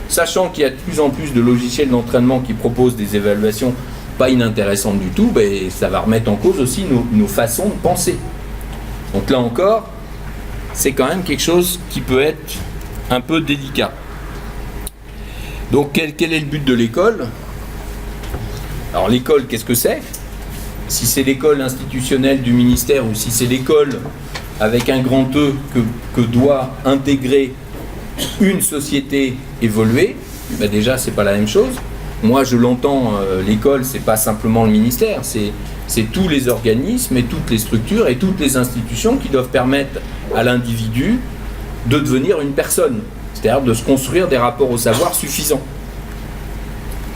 Sachant qu'il y a de plus en plus de logiciels d'entraînement qui proposent des évaluations pas inintéressantes du tout, ben, ça va remettre en cause aussi nos façons de penser. Donc là encore, c'est quand même quelque chose qui peut être un peu délicat. Donc quel est le but de l'école? Alors l'école, qu'est-ce que c'est? Si c'est l'école institutionnelle du ministère ou si c'est l'école avec un grand E que doit intégrer une société évoluée, ben déjà c'est pas la même chose. Moi je l'entends, l'école c'est pas simplement le ministère, c'est tous les organismes et toutes les structures et toutes les institutions qui doivent permettre à l'individu de devenir une personne, c'est-à-dire de se construire des rapports au savoir suffisants.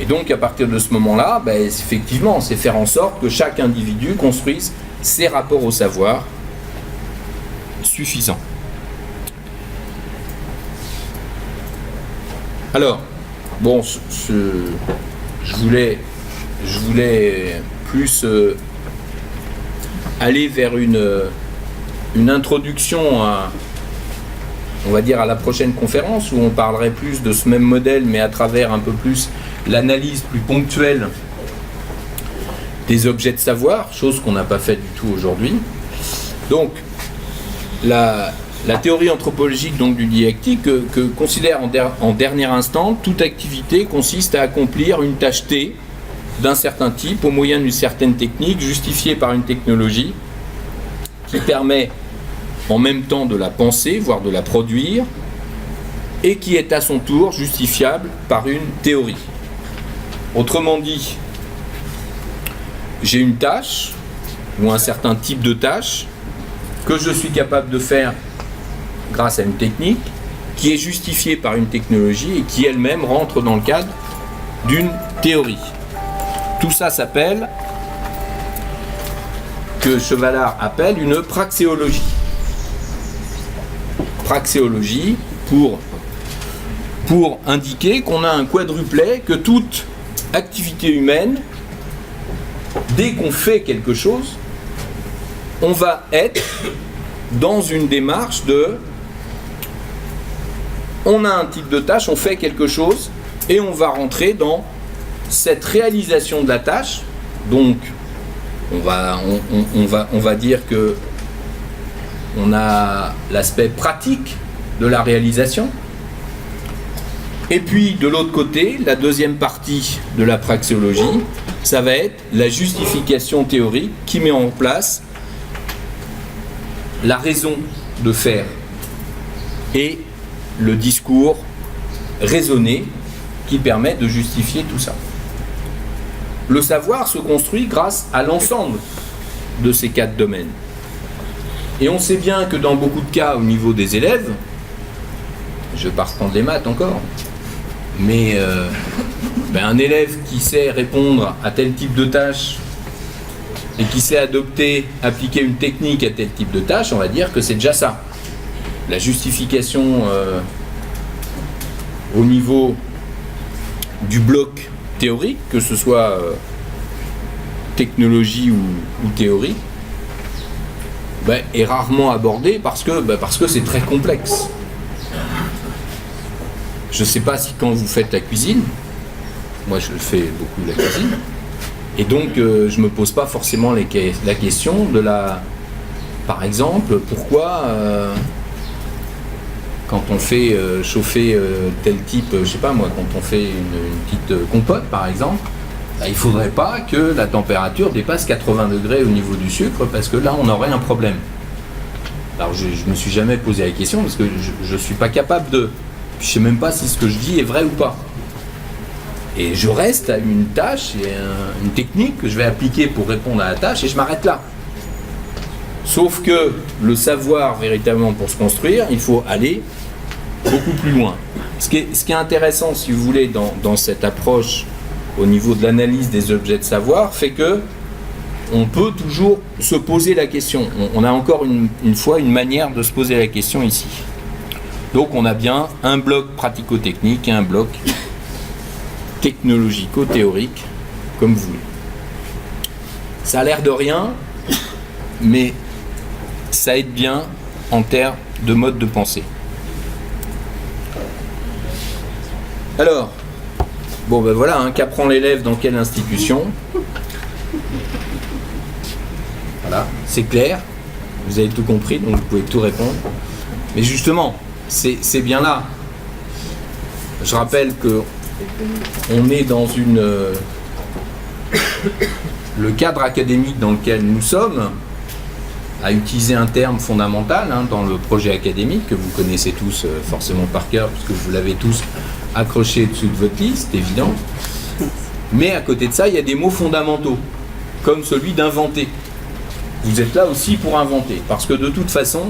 Et donc à partir de ce moment-là, ben, effectivement, c'est faire en sorte que chaque individu construise ses rapports au savoir suffisants. Alors, bon, je voulais plus aller vers une introduction à, on va dire, à la prochaine conférence où on parlerait plus de ce même modèle, mais à travers un peu plus l'analyse plus ponctuelle des objets de savoir, chose qu'on n'a pas faite du tout aujourd'hui. Donc, la théorie anthropologique donc, du didactique que considère en dernière instance, toute activité consiste à accomplir une tâche T d'un certain type au moyen d'une certaine technique justifiée par une technologie qui permet en même temps de la penser, voire de la produire, et qui est à son tour justifiable par une théorie. Autrement dit, j'ai une tâche, ou un certain type de tâche, que je suis capable de faire grâce à une technique, qui est justifiée par une technologie et qui elle-même rentre dans le cadre d'une théorie. Tout ça s'appelle, que Chevalard appelle une praxéologie. Praxéologie pour indiquer qu'on a un quadruplet, que toute activité humaine, dès qu'on fait quelque chose, on va être dans une démarche de on a un type de tâche, on fait quelque chose et on va rentrer dans cette réalisation de la tâche. Donc on va dire que on a l'aspect pratique de la réalisation. Et puis, de l'autre côté, la deuxième partie de la praxéologie, ça va être la justification théorique qui met en place la raison de faire et le discours raisonné qui permet de justifier tout ça. Le savoir se construit grâce à l'ensemble de ces 4 domaines. Et on sait bien que dans beaucoup de cas, au niveau des élèves, je ne vais pas reprendre les maths encore, mais un élève qui sait répondre à tel type de tâche et qui sait appliquer une technique à tel type de tâche, on va dire que c'est déjà ça. La justification au niveau du bloc théorique, que ce soit technologie ou théorie, est rarement abordée parce que c'est très complexe. Je ne sais pas si quand vous faites la cuisine, moi je fais beaucoup la cuisine, et donc je ne me pose pas forcément la question de par exemple, pourquoi quand on fait chauffer tel type, je sais pas moi, quand on fait une petite compote par exemple, il ne faudrait pas que la température dépasse 80 degrés au niveau du sucre, parce que là on aurait un problème. Alors je ne me suis jamais posé la question, parce que je ne suis pas capable de... Je ne sais même pas si ce que je dis est vrai ou pas. Et je reste à une tâche et une technique que je vais appliquer pour répondre à la tâche, et je m'arrête là. Sauf que le savoir véritablement pour se construire, il faut aller beaucoup plus loin. Ce qui est intéressant, si vous voulez, dans cette approche au niveau de l'analyse des objets de savoir, fait que on peut toujours se poser la question. On a encore une fois une manière de se poser la question ici. Donc on a bien un bloc pratico-technique et un bloc technologico-théorique, comme vous voulez. Ça a l'air de rien, mais ça aide bien en termes de mode de pensée. Alors, bon ben voilà, qu'apprend l'élève dans quelle institution? Voilà, c'est clair, vous avez tout compris, donc vous pouvez tout répondre. Mais justement, c'est bien là. Je rappelle que on est dans le cadre académique dans lequel nous sommes, à utiliser un terme fondamental dans le projet académique que vous connaissez tous forcément par cœur, puisque vous l'avez tous accroché dessous de votre liste, évident. Mais à côté de ça, il y a des mots fondamentaux, comme celui d'inventer. Vous êtes là aussi pour inventer, parce que de toute façon,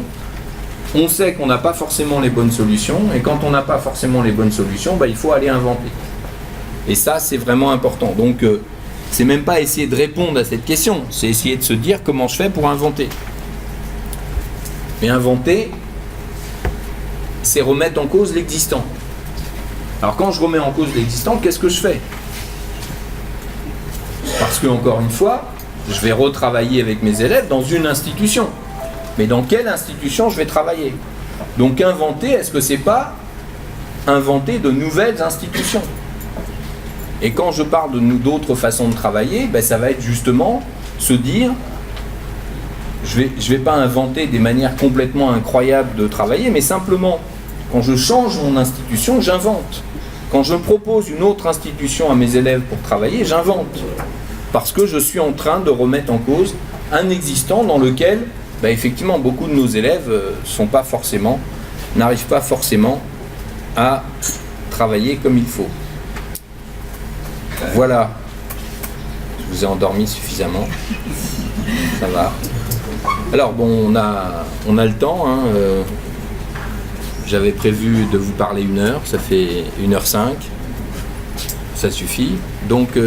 on sait qu'on n'a pas forcément les bonnes solutions, et quand on n'a pas forcément les bonnes solutions, il faut aller inventer. Et ça, c'est vraiment important. Donc, c'est même pas essayer de répondre à cette question, c'est essayer de se dire comment je fais pour inventer. Mais inventer, c'est remettre en cause l'existant. Alors quand je remets en cause l'existant, qu'est-ce que je fais? Parce que, encore une fois, je vais retravailler avec mes élèves dans une institution. Mais dans quelle institution je vais travailler? Donc inventer, est-ce que c'est pas inventer de nouvelles institutions? Et quand je parle d'autres façons de travailler, ça va être justement se dire, je vais pas inventer des manières complètement incroyables de travailler, mais simplement, quand je change mon institution, j'invente. Quand je propose une autre institution à mes élèves pour travailler, j'invente. Parce que je suis en train de remettre en cause un existant dans lequel, effectivement, beaucoup de nos élèves n'arrivent pas forcément à travailler comme il faut. Voilà. Je vous ai endormi suffisamment. Ça va. Alors bon, on a le temps. J'avais prévu de vous parler 1 heure, ça fait 1h05. Ça suffit. Donc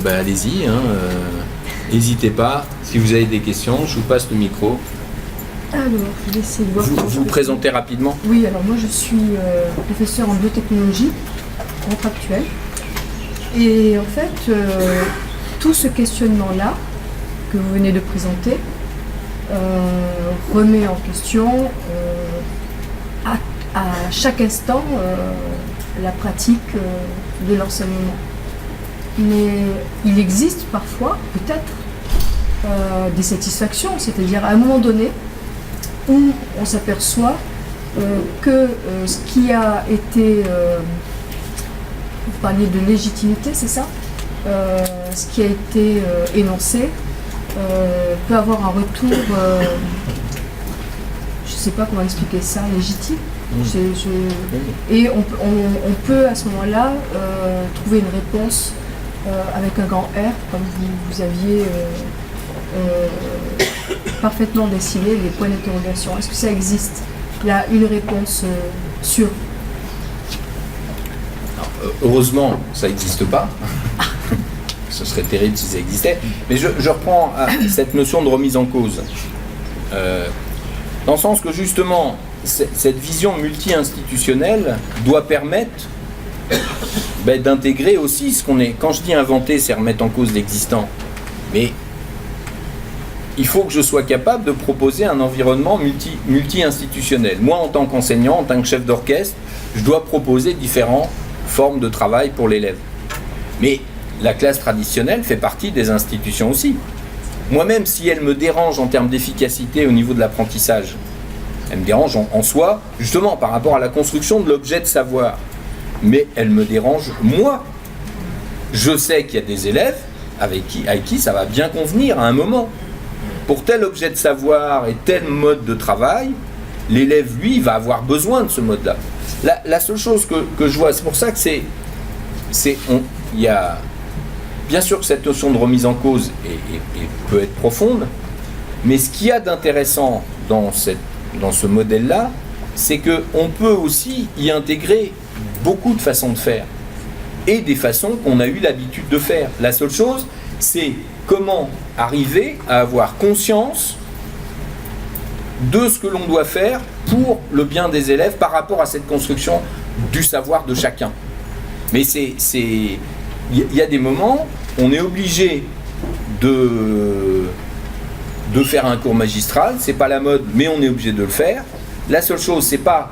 allez-y. N'hésitez pas. Si vous avez des questions, je vous passe le micro. Alors, je vais essayer de voir. Vous présentez rapidement? Oui, alors moi je suis professeur en biotechnologie contractuelle. Et en fait, tout ce questionnement-là que vous venez de présenter remet en question à chaque instant la pratique de l'enseignement. Mais il existe parfois, peut-être, des satisfactions, c'est-à-dire à un moment donné où on s'aperçoit que ce qui a été... vous parliez de légitimité, c'est ça? Ce qui a été énoncé peut avoir un retour, je ne sais pas comment expliquer ça, légitime. Et on peut à ce moment-là trouver une réponse avec un grand R, comme vous aviez parfaitement dessiné les points d'interrogation. Est-ce que ça existe? Il y a une réponse sûre. Heureusement, ça n'existe pas. Ce serait terrible si ça existait. Mais je reprends cette notion de remise en cause. Dans le sens que justement, cette vision multi-institutionnelle doit permettre d'intégrer aussi ce qu'on est. Quand je dis inventer, c'est remettre en cause l'existant. Mais il faut que je sois capable de proposer un environnement multi-institutionnel. Moi, en tant qu'enseignant, en tant que chef d'orchestre, je dois proposer différentes formes de travail pour l'élève. Mais la classe traditionnelle fait partie des institutions aussi. Moi-même, si elle me dérange en termes d'efficacité au niveau de l'apprentissage, Elle me dérange en soi, justement, par rapport à la construction de l'objet de savoir. Mais elle me dérange, moi. Je sais qu'il y a des élèves avec qui ça va bien convenir à un moment. Pour tel objet de savoir et tel mode de travail, l'élève, lui, va avoir besoin de ce mode-là. La seule chose que je vois, c'est pour ça que il y a bien sûr que cette notion de remise en cause peut être profonde, mais ce qu'il y a d'intéressant dans ce modèle-là, c'est qu'on peut aussi y intégrer beaucoup de façons de faire et des façons qu'on a eu l'habitude de faire. La seule chose, c'est comment arriver à avoir conscience de ce que l'on doit faire pour le bien des élèves par rapport à cette construction du savoir de chacun. Mais il y a des moments, on est obligé de faire un cours magistral, c'est pas la mode, mais on est obligé de le faire. La seule chose, c'est pas,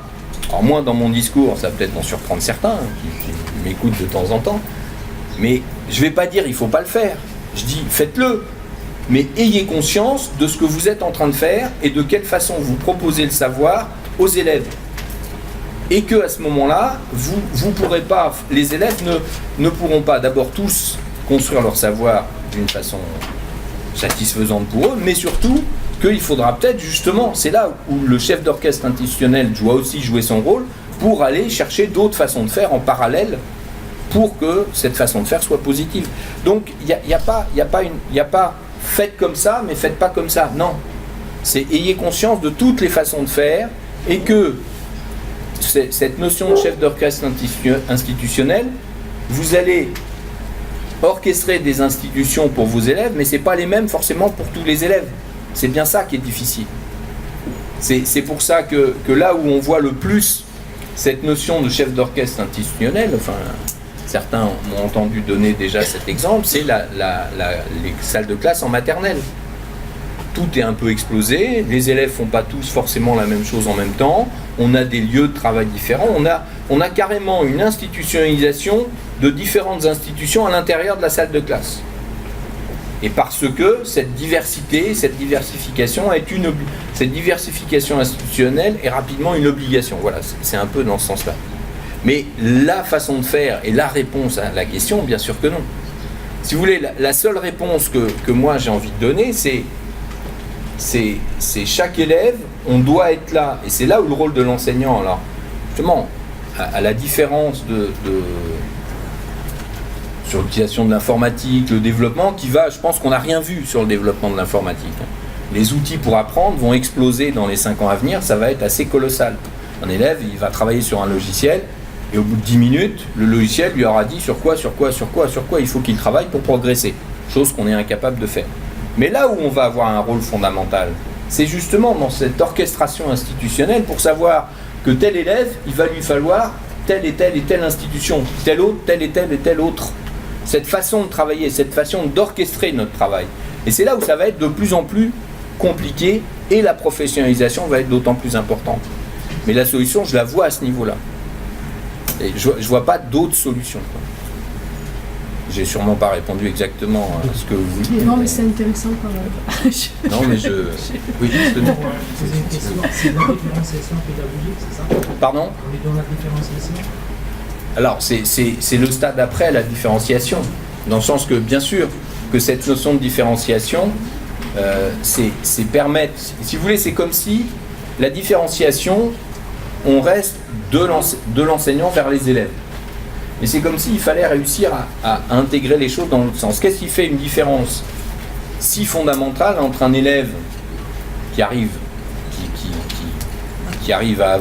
alors moi dans mon discours, ça va peut-être en surprendre certains qui m'écoutent de temps en temps, mais je vais pas dire il faut pas le faire. Je dis faites-le, mais ayez conscience de ce que vous êtes en train de faire et de quelle façon vous proposez le savoir aux élèves. Et que à ce moment-là, vous pourrez pas, les élèves ne pourront pas d'abord tous construire leur savoir d'une façon satisfaisante pour eux, mais surtout qu'il faudra peut-être justement, c'est là où le chef d'orchestre institutionnel doit aussi jouer son rôle pour aller chercher d'autres façons de faire en parallèle pour que cette façon de faire soit positive. Donc il n'y a pas faites comme ça, mais faites pas comme ça. Non, c'est ayez conscience de toutes les façons de faire et que cette notion de chef d'orchestre institutionnel, vous allez orchestrer des institutions pour vos élèves, mais c'est pas les mêmes forcément pour tous les élèves. C'est bien ça qui est difficile. C'est pour ça que là où on voit le plus cette notion de chef d'orchestre institutionnel, enfin certains m'ont entendu donner déjà cet exemple, c'est les salles de classe en maternelle. Tout est un peu explosé, les élèves font pas tous forcément la même chose en même temps, on a des lieux de travail différents, on a carrément une institutionnalisation de différentes institutions à l'intérieur de la salle de classe. Et parce que cette diversité, cette diversification institutionnelle est rapidement une obligation. Voilà, c'est un peu dans ce sens-là. Mais la façon de faire et la réponse à la question, bien sûr que non. Si vous voulez, la seule réponse que moi j'ai envie de donner, c'est chaque élève, on doit être là. Et c'est là où le rôle de l'enseignant, alors justement, à la différence sur l'utilisation de l'informatique, le développement, je pense qu'on n'a rien vu sur le développement de l'informatique. Les outils pour apprendre vont exploser dans les 5 ans à venir, ça va être assez colossal. Un élève, il va travailler sur un logiciel, et au bout de 10 minutes, le logiciel lui aura dit sur quoi il faut qu'il travaille pour progresser. Chose qu'on est incapable de faire. Mais là où on va avoir un rôle fondamental, c'est justement dans cette orchestration institutionnelle pour savoir que tel élève, il va lui falloir telle et telle institution, tel autre, telle et telle autre. Cette façon de travailler, cette façon d'orchestrer notre travail. Et c'est là où ça va être de plus en plus compliqué et la professionnalisation va être d'autant plus importante. Mais la solution, je la vois à ce niveau-là. Et je ne vois pas d'autres solutions. J'ai sûrement pas répondu exactement à ce que vous vouliez. Non, mais c'est intéressant quand même. Non, mais oui, c'est une question. C'est une différenciation pédagogique, c'est ça? Pardon? On est dans la différenciation? Alors, c'est le stade après la différenciation. Dans le sens que, bien sûr, que cette notion de différenciation, c'est permettre... Si vous voulez, c'est comme si la différenciation, on reste de l'enseignant vers les élèves. Mais c'est comme s'il fallait réussir à intégrer les choses dans l'autre sens. Qu'est-ce qui fait une différence si fondamentale entre un élève qui arrive à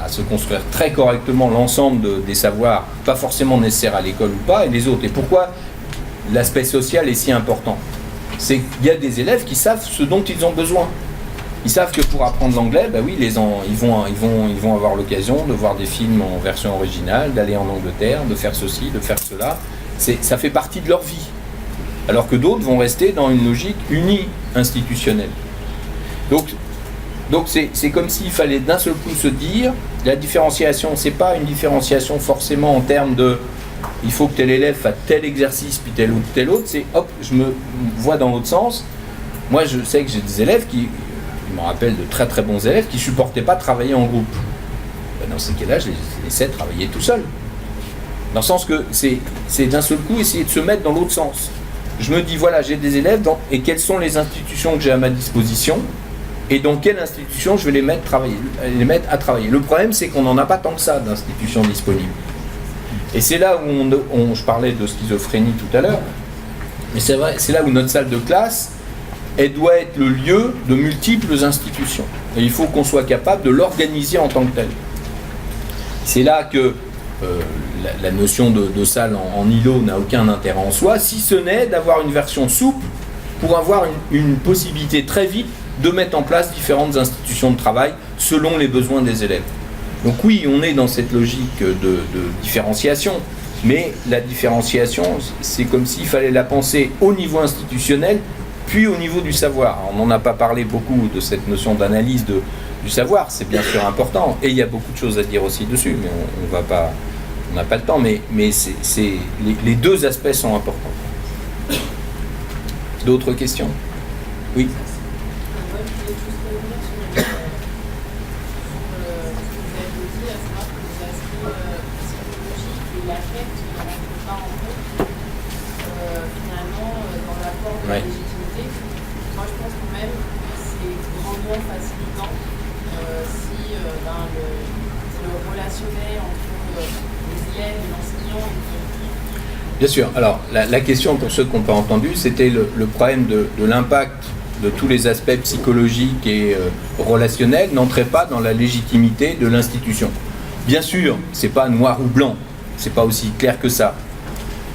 se construire très correctement l'ensemble des savoirs, pas forcément nécessaires à l'école ou pas, et les autres. Et pourquoi l'aspect social est si important? C'est qu'il y a des élèves qui savent ce dont ils ont besoin. Ils savent que pour apprendre l'anglais, bah oui, ils vont avoir l'occasion de voir des films en version originale, d'aller en Angleterre, de faire ceci, de faire cela. Ça fait partie de leur vie. Alors que d'autres vont rester dans une logique uni-institutionnelle. Donc c'est comme s'il fallait d'un seul coup se dire, la différenciation, c'est pas une différenciation forcément en termes de il faut que tel élève fasse tel exercice puis tel autre, c'est hop, je me vois dans l'autre sens. Moi je sais que j'ai des élèves qui, je me rappelle de très très bons élèves qui ne supportaient pas travailler en groupe. Ben, dans ces cas-là, je les laissais travailler tout seul. Dans le sens que c'est d'un seul coup essayer de se mettre dans l'autre sens. Je me dis, voilà, j'ai des élèves, et quelles sont les institutions que j'ai à ma disposition, et dans quelle institution je vais les mettre à travailler. Le problème, c'est qu'on n'en a pas tant que ça d'institutions disponibles. Et c'est là où je parlais de schizophrénie tout à l'heure, mais c'est vrai, c'est là où notre salle de classe, elle doit être le lieu de multiples institutions. Et il faut qu'on soit capable de l'organiser en tant que telle. C'est là que la notion de salle en îlot n'a aucun intérêt en soi, si ce n'est d'avoir une version souple pour avoir une possibilité très vite de mettre en place différentes institutions de travail selon les besoins des élèves. Donc oui, on est dans cette logique de différenciation, mais la différenciation, c'est comme s'il fallait la penser au niveau institutionnel, puis au niveau du savoir. On n'en a pas parlé beaucoup de cette notion d'analyse du savoir, c'est bien sûr important, et il y a beaucoup de choses à dire aussi dessus, mais on n'a pas le temps, mais les deux aspects sont importants. D'autres questions? Oui. Ouais. Légitimité. Moi, je pense quand même que c'est grandement facilitant si le relationnel entre les élèves et l'enseignant. Bien sûr. Alors, la question, pour ceux qui n'ont pas entendu, c'était le problème de l'impact de tous les aspects psychologiques et relationnels n'entrait pas dans la légitimité de l'institution. Bien sûr, c'est pas noir ou blanc, c'est pas aussi clair que ça.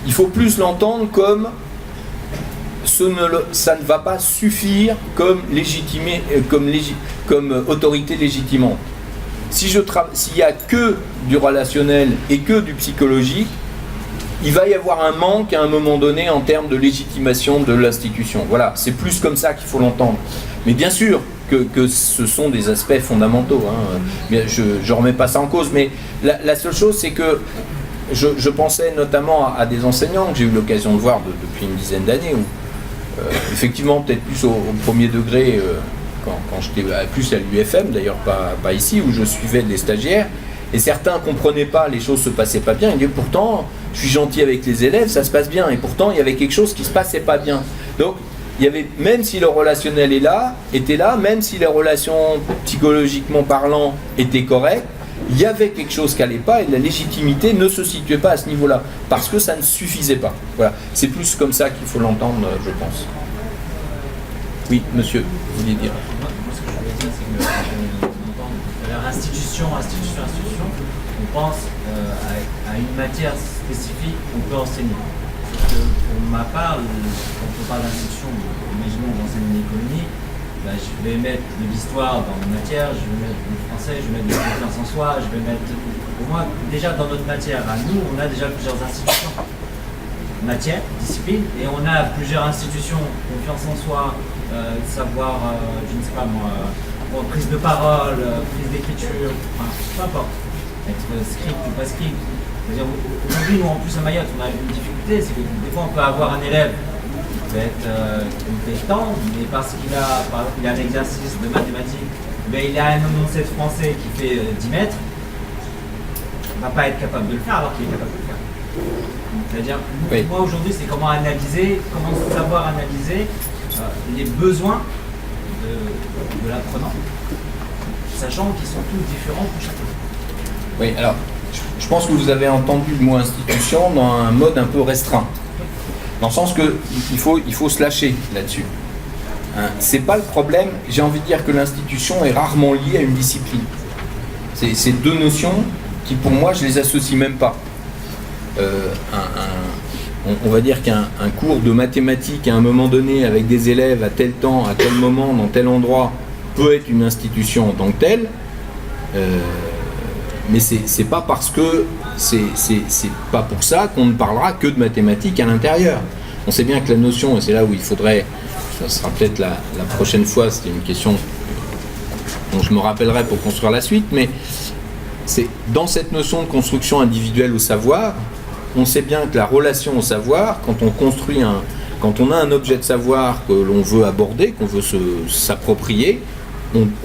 Il faut plus l'entendre comme ça ne va pas suffire comme autorité légitimante. S'il n'y a que du relationnel et que du psychologique, il va y avoir un manque à un moment donné en termes de légitimation de l'institution. Voilà, c'est plus comme ça qu'il faut l'entendre. Mais bien sûr que ce sont des aspects fondamentaux, hein. Je ne remets pas ça en cause, mais la seule chose, c'est que je pensais notamment à des enseignants que j'ai eu l'occasion de voir depuis une dizaine d'années, où effectivement, peut-être plus au premier degré, quand j'étais plus à l'UFM, d'ailleurs pas ici, où je suivais des stagiaires, et certains ne comprenaient pas, les choses ne se passaient pas bien, ils disaient pourtant, je suis gentil avec les élèves, ça se passe bien, et pourtant, il y avait quelque chose qui ne se passait pas bien. Donc, il y avait, même si le relationnel était là, même si les relations psychologiquement parlant étaient correctes, il y avait quelque chose qui n'allait pas et la légitimité ne se situait pas à ce niveau-là, parce que ça ne suffisait pas. Voilà. C'est plus comme ça qu'il faut l'entendre, je pense. Oui, monsieur, vous vouliez dire. Moi, ce que je voulais dire, c'est que institution, on pense à une matière spécifique qu'on peut enseigner. Sauf que pour ma part, quand on parle d'institution, imaginons que j'enseigne l'économie, je vais mettre de l'histoire dans ma matière, je vais mettre du français, je vais mettre de la confiance en soi, je vais mettre... Pour moi, déjà dans notre matière, à nous, on a déjà plusieurs institutions. Matière, discipline, et on a plusieurs institutions, confiance en soi, savoir, je ne sais pas moi, prise de parole, prise d'écriture, enfin, peu importe, être script ou pas script. C'est-à-dire, aujourd'hui, nous en plus à Mayotte, on a une difficulté, c'est que des fois on peut avoir un élève qui peut être compétent, mais parce qu'il a un exercice de mathématiques, mais il a un énoncé de français qui fait 10 mètres, il ne va pas être capable de le faire alors qu'il est capable de le faire. C'est-à-dire, moi aujourd'hui, c'est comment savoir analyser les besoins de l'apprenant, sachant qu'ils sont tous différents pour chacun. Oui, alors, je pense que vous avez entendu le mot institution dans un mode un peu restreint. Dans le sens qu'il faut se lâcher là-dessus. Hein, c'est pas le problème, j'ai envie de dire que l'institution est rarement liée à une discipline. C'est deux notions qui, pour moi, je les associe même pas. On va dire qu'un cours de mathématiques à un moment donné avec des élèves à tel temps, à tel moment, dans tel endroit peut être une institution en tant que telle, mais c'est pas parce que c'est pas pour ça qu'on ne parlera que de mathématiques à l'intérieur. On sait bien que la notion, et c'est là où il faudrait, ça sera peut-être la prochaine fois, c'était une question dont je me rappellerai pour construire la suite, mais c'est dans cette notion de construction individuelle au savoir, on sait bien que la relation au savoir, quand on a un objet de savoir que l'on veut aborder, qu'on veut s'approprier,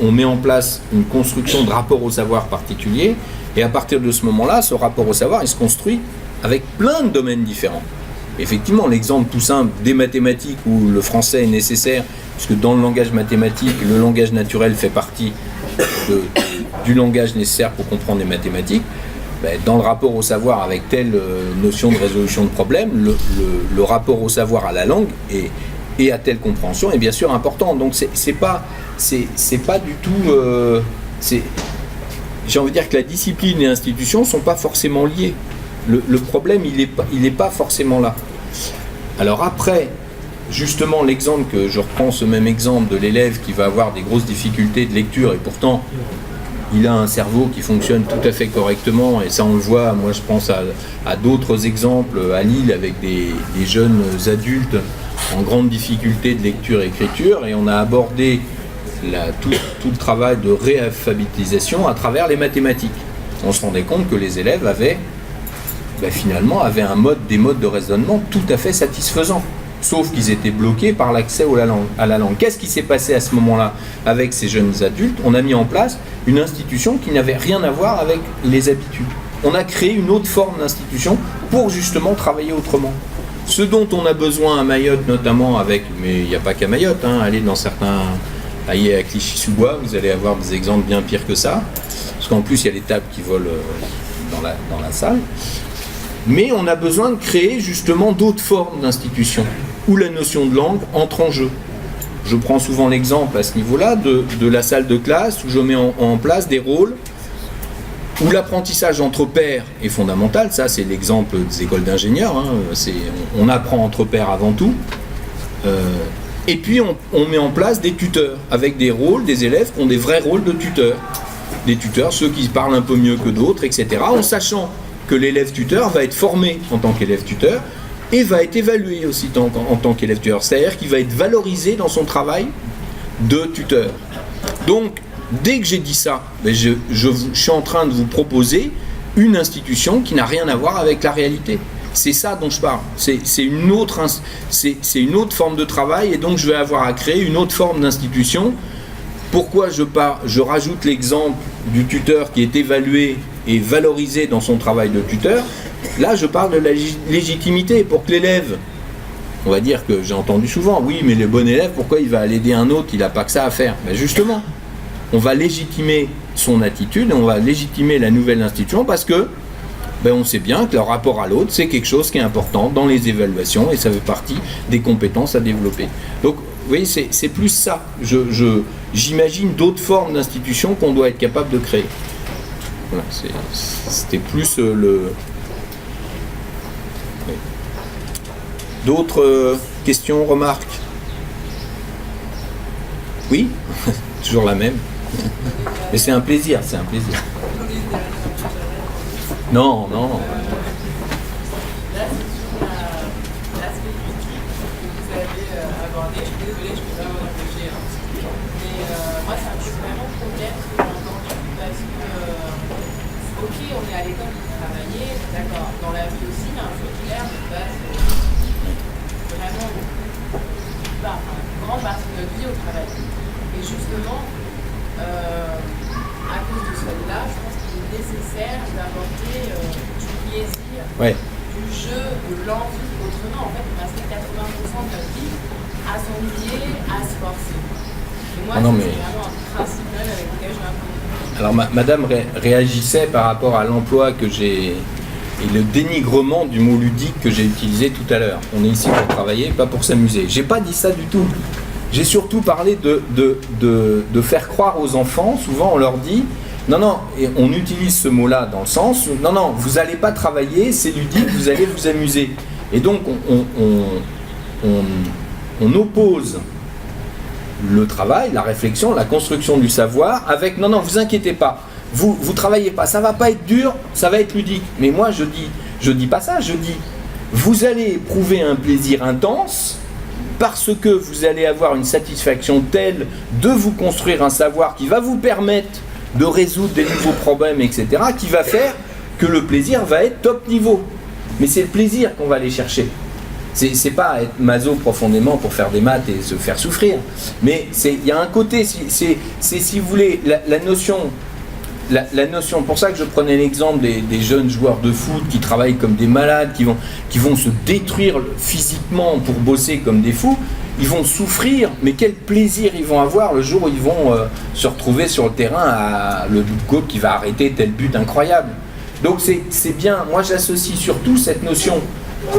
on met en place une construction de rapport au savoir particulier, et à partir de ce moment-là, ce rapport au savoir, il se construit avec plein de domaines différents. Effectivement, l'exemple tout simple des mathématiques où le français est nécessaire, puisque dans le langage mathématique, le langage naturel fait partie du langage nécessaire pour comprendre les mathématiques. Dans le rapport au savoir avec telle notion de résolution de problème, le rapport au savoir à la langue et à telle compréhension est bien sûr important. Donc c'est pas du tout... j'ai envie de dire que la discipline et l'institution ne sont pas forcément liées. Le problème, il n'est pas forcément là. Alors après, justement, l'exemple que je reprends, ce même exemple de l'élève qui va avoir des grosses difficultés de lecture et pourtant il a un cerveau qui fonctionne tout à fait correctement, et ça on le voit. Moi je pense à d'autres exemples à Lille avec des jeunes adultes en grande difficulté de lecture et écriture, et on a abordé tout le travail de réalphabétisation à travers les mathématiques. On se rendait compte que les élèves avaient finalement des modes de raisonnement tout à fait satisfaisants, sauf qu'ils étaient bloqués par l'accès à la langue. Qu'est-ce qui s'est passé à ce moment-là avec ces jeunes adultes? On a mis en place une institution qui n'avait rien à voir avec les habitudes. On a créé une autre forme d'institution pour justement travailler autrement. Ce dont on a besoin à Mayotte notamment mais il n'y a pas qu'à Mayotte, allez dans certains... Allez à Clichy-sous-Bois, vous allez avoir des exemples bien pires que ça, parce qu'en plus il y a les tables qui volent dans la salle. Mais on a besoin de créer justement d'autres formes d'institutions où la notion de langue entre en jeu. Je prends souvent l'exemple à ce niveau-là de la salle de classe où je mets en place des rôles où l'apprentissage entre pairs est fondamental. Ça, c'est l'exemple des écoles d'ingénieurs. On apprend entre pairs avant tout. Et puis, on met en place des tuteurs avec des rôles, des élèves qui ont des vrais rôles de tuteurs. Des tuteurs, ceux qui parlent un peu mieux que d'autres, etc. En sachant que l'élève tuteur va être formé en tant qu'élève tuteur et va être évalué aussi en tant qu'élève tuteur. C'est-à-dire qu'il va être valorisé dans son travail de tuteur. Donc, dès que j'ai dit ça, je suis en train de vous proposer une institution qui n'a rien à voir avec la réalité. C'est ça dont je parle. C'est une autre forme de travail, et donc je vais avoir à créer une autre forme d'institution. Pourquoi je rajoute l'exemple du tuteur qui est évalué et valorisé dans son travail de tuteur? Là, je parle de la légitimité pour que l'élève, on va dire que j'ai entendu souvent, oui, mais le bon élève, pourquoi il va aller aider un autre, il n'a pas que ça à faire? Justement, on va légitimer son attitude, et on va légitimer la nouvelle institution parce que on sait bien que le rapport à l'autre, c'est quelque chose qui est important dans les évaluations et ça fait partie des compétences à développer. Donc, vous voyez, c'est plus ça. J'imagine d'autres formes d'institutions qu'on doit être capable de créer. Voilà, c'était plus le... Oui. D'autres questions, remarques? Oui. Toujours la même. Mais c'est un plaisir, c'est un plaisir. Non. Là, c'est sur l'aspect critique que vous avez abordé. Je suis désolée, je ne peux pas vous empêcher. Mais moi, ça me pose vraiment problème ce que j'ai entendu parce que, ok, on est à l'école pour travailler, d'accord. Dans la vie aussi, il y a un feu clair de base vraiment une grande partie de notre vie au travail. Et justement, à cause de cela, je pense qu'il est nécessaire d'apporter du plaisir, du jeu, de l'envie. Autrement, en fait, on passe 80% de notre vie à s'ennuyer, à se forcer. Et moi, c'est vraiment un principe avec lequel je m'apprends. Alors, madame réagissait par rapport à l'emploi que j'ai et le dénigrement du mot ludique que j'ai utilisé tout à l'heure. On est ici pour travailler, pas pour s'amuser. J'ai pas dit ça du tout. J'ai surtout parlé de faire croire aux enfants. Souvent, on leur dit non, et on utilise ce mot-là dans le sens non, vous n'allez pas travailler, c'est ludique, vous allez vous amuser. Et donc, on oppose le travail, la réflexion, la construction du savoir avec non, vous inquiétez pas, vous travaillez pas, ça va pas être dur, ça va être ludique. Mais moi, je dis pas ça, je dis vous allez éprouver un plaisir intense parce que vous allez avoir une satisfaction telle de vous construire un savoir qui va vous permettre de résoudre des nouveaux problèmes, etc., qui va faire que le plaisir va être top niveau. Mais c'est le plaisir qu'on va aller chercher. C'est pas être maso profondément pour faire des maths et se faire souffrir, mais il y a un côté, c'est si vous voulez, la notion, pour ça que je prenais l'exemple des jeunes joueurs de foot qui travaillent comme des malades, qui vont se détruire physiquement pour bosser comme des fous, ils vont souffrir, mais quel plaisir ils vont avoir le jour où ils vont se retrouver sur le terrain à le but qui va arrêter tel but incroyable. Donc c'est bien, moi j'associe surtout cette notion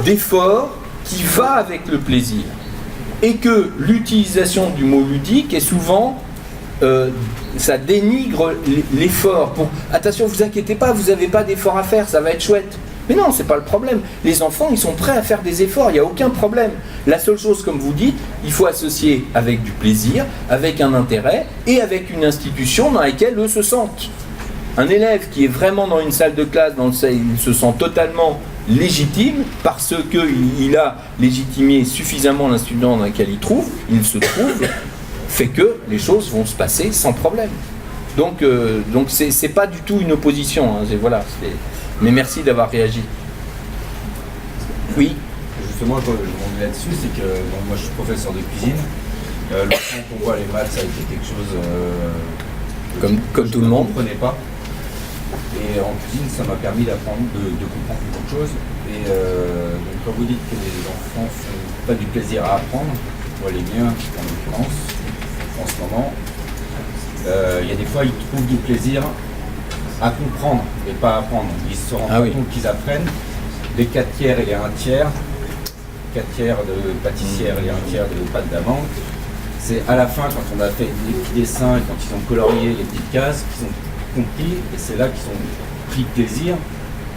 d'effort qui va avec le plaisir. Et que l'utilisation du mot ludique est souvent, ça dénigre l'effort. Attention, vous inquiétez pas, vous n'avez pas d'effort à faire, ça va être chouette. Mais non, c'est pas le problème. Les enfants, ils sont prêts à faire des efforts, il n'y a aucun problème. La seule chose, comme vous dites, il faut associer avec du plaisir, avec un intérêt et avec une institution dans laquelle eux se sentent. Un élève qui est vraiment dans une salle de classe, il se sent totalement légitime parce qu'il a légitimé suffisamment l'institution dans laquelle il se trouve, fait que les choses vont se passer sans problème. Donc c'est pas du tout une opposition. Hein, mais merci d'avoir réagi. Oui. Justement, je rebondis là-dessus, c'est que moi je suis professeur de cuisine. Lorsqu'on voit les maths, ça a été quelque chose comme tout le monde. Je ne comprenais pas. Et en cuisine, ça m'a permis d'apprendre, de comprendre beaucoup de choses. Et donc quand vous dites que les enfants n'ont pas du plaisir à apprendre, moi les miens en l'occurrence, en ce moment, il y a des fois ils trouvent du plaisir à comprendre et pas à apprendre. Ils se rendent compte qu'ils apprennent les 4 tiers et les 1 tiers, 4 tiers de pâtissière et les 1 tiers de pâte d'amande. C'est à la fin, quand on a fait des petits dessins et quand ils ont colorié les petites cases, qu'ils ont compris, et c'est là qu'ils ont pris plaisir.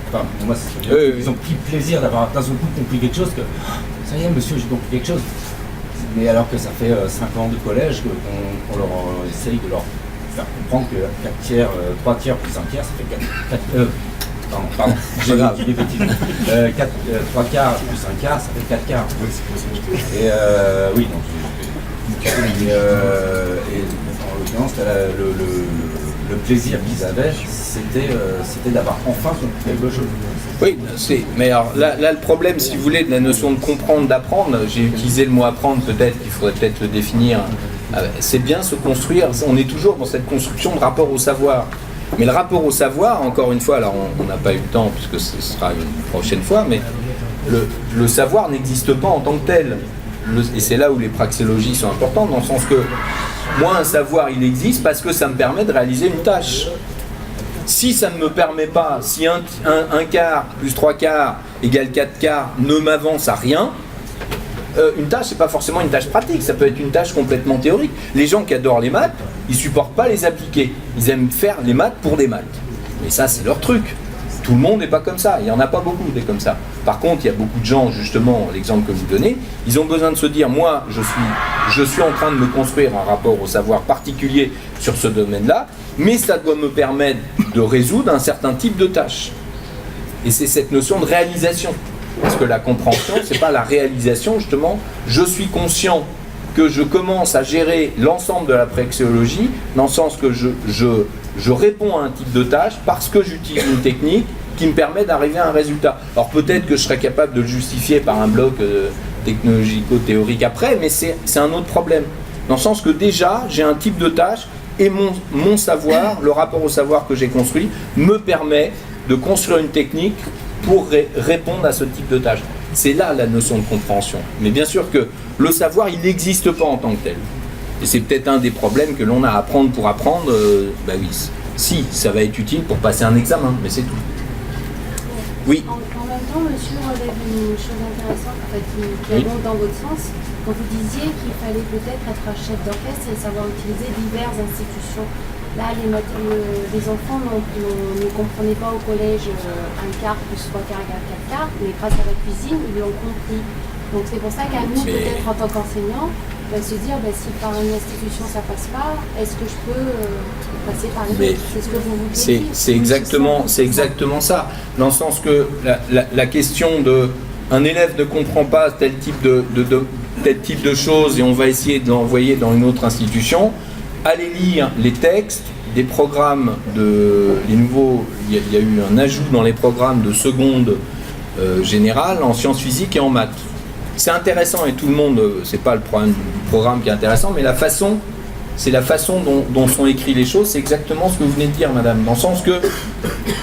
Enfin, pour moi, c'est bien. Ils ont pris plaisir d'avoir d'un seul coup compris quelque chose, que ça y est, monsieur, j'ai compris quelque chose. Mais alors que ça fait 5 ans de collège qu'on leur essaye de leur faire comprendre que 4 tiers, 3 tiers plus 1 tiers, ça fait 4 pardon, j'ai des bêtises. 3 quarts plus 1 quart, ça fait 4 quarts. Et oui, donc. Et en l'occurrence, le plaisir qu'ils avaient, c'était d'avoir enfin compris quelque chose. Oui, mais alors là, le problème, si vous voulez, de la notion de comprendre, d'apprendre, j'ai utilisé le mot apprendre, peut-être qu'il faudrait peut-être le définir. C'est bien se construire, on est toujours dans cette construction de rapport au savoir. Mais le rapport au savoir, encore une fois, alors on n'a pas eu le temps puisque ce sera une prochaine fois, mais le savoir n'existe pas en tant que tel. Et c'est là où les praxéologies sont importantes, dans le sens que moi, un savoir, il existe parce que ça me permet de réaliser une tâche. Si ça ne me permet pas, si un quart plus 3 quarts égale 4 quarts ne m'avance à rien, une tâche, c'est pas forcément une tâche pratique, ça peut être une tâche complètement théorique. Les gens qui adorent les maths, ils supportent pas les appliquer. Ils aiment faire les maths pour des maths. Mais ça, c'est leur truc. Tout le monde n'est pas comme ça, il n'y en a pas beaucoup des comme ça. Par contre, il y a beaucoup de gens, justement, l'exemple que vous donnez, ils ont besoin de se dire, moi, je suis en train de me construire un rapport au savoir particulier sur ce domaine-là, mais ça doit me permettre de résoudre un certain type de tâches. Et c'est cette notion de réalisation. Parce que la compréhension, c'est pas la réalisation, justement. Je suis conscient que je commence à gérer l'ensemble de la praxéologie, dans le sens que je réponds à un type de tâche parce que j'utilise une technique qui me permet d'arriver à un résultat. Alors peut-être que je serais capable de le justifier par un bloc technologico-théorique après, mais c'est un autre problème. Dans le sens que déjà, j'ai un type de tâche et mon savoir, le rapport au savoir que j'ai construit, me permet de construire une technique pour répondre à ce type de tâche. C'est là la notion de compréhension. Mais bien sûr que le savoir, il n'existe pas en tant que tel. Et c'est peut-être un des problèmes que l'on a à apprendre pour apprendre. Bah oui, si, ça va être utile pour passer un examen, mais c'est tout. Oui. En même temps, monsieur relève une chose intéressante, en fait, qui remonte dans votre sens, quand vous disiez qu'il fallait peut-être être un chef d'orchestre et savoir utiliser diverses institutions. Là, les enfants ne comprenaient pas au collège 1 quart plus 3 quarts égale 4 quarts, mais grâce à la cuisine, ils l'ont compris. Donc c'est pour ça qu'à nous, peut-être en tant qu'enseignants, se dire, si par une institution ça passe pas, est-ce que je peux passer par une autre? C'est ce que vous dites. C'est exactement ça. Dans le sens que la question de un élève ne comprend pas tel type de choses et on va essayer de l'envoyer dans une autre institution. Allez lire les textes des programmes les nouveaux. Il y a eu un ajout dans les programmes de seconde générale en sciences physiques et en maths. c'est intéressant et tout le monde, c'est pas le problème du programme qui est intéressant, mais c'est la façon dont sont écrites les choses, c'est exactement ce que vous venez de dire, madame, dans le sens que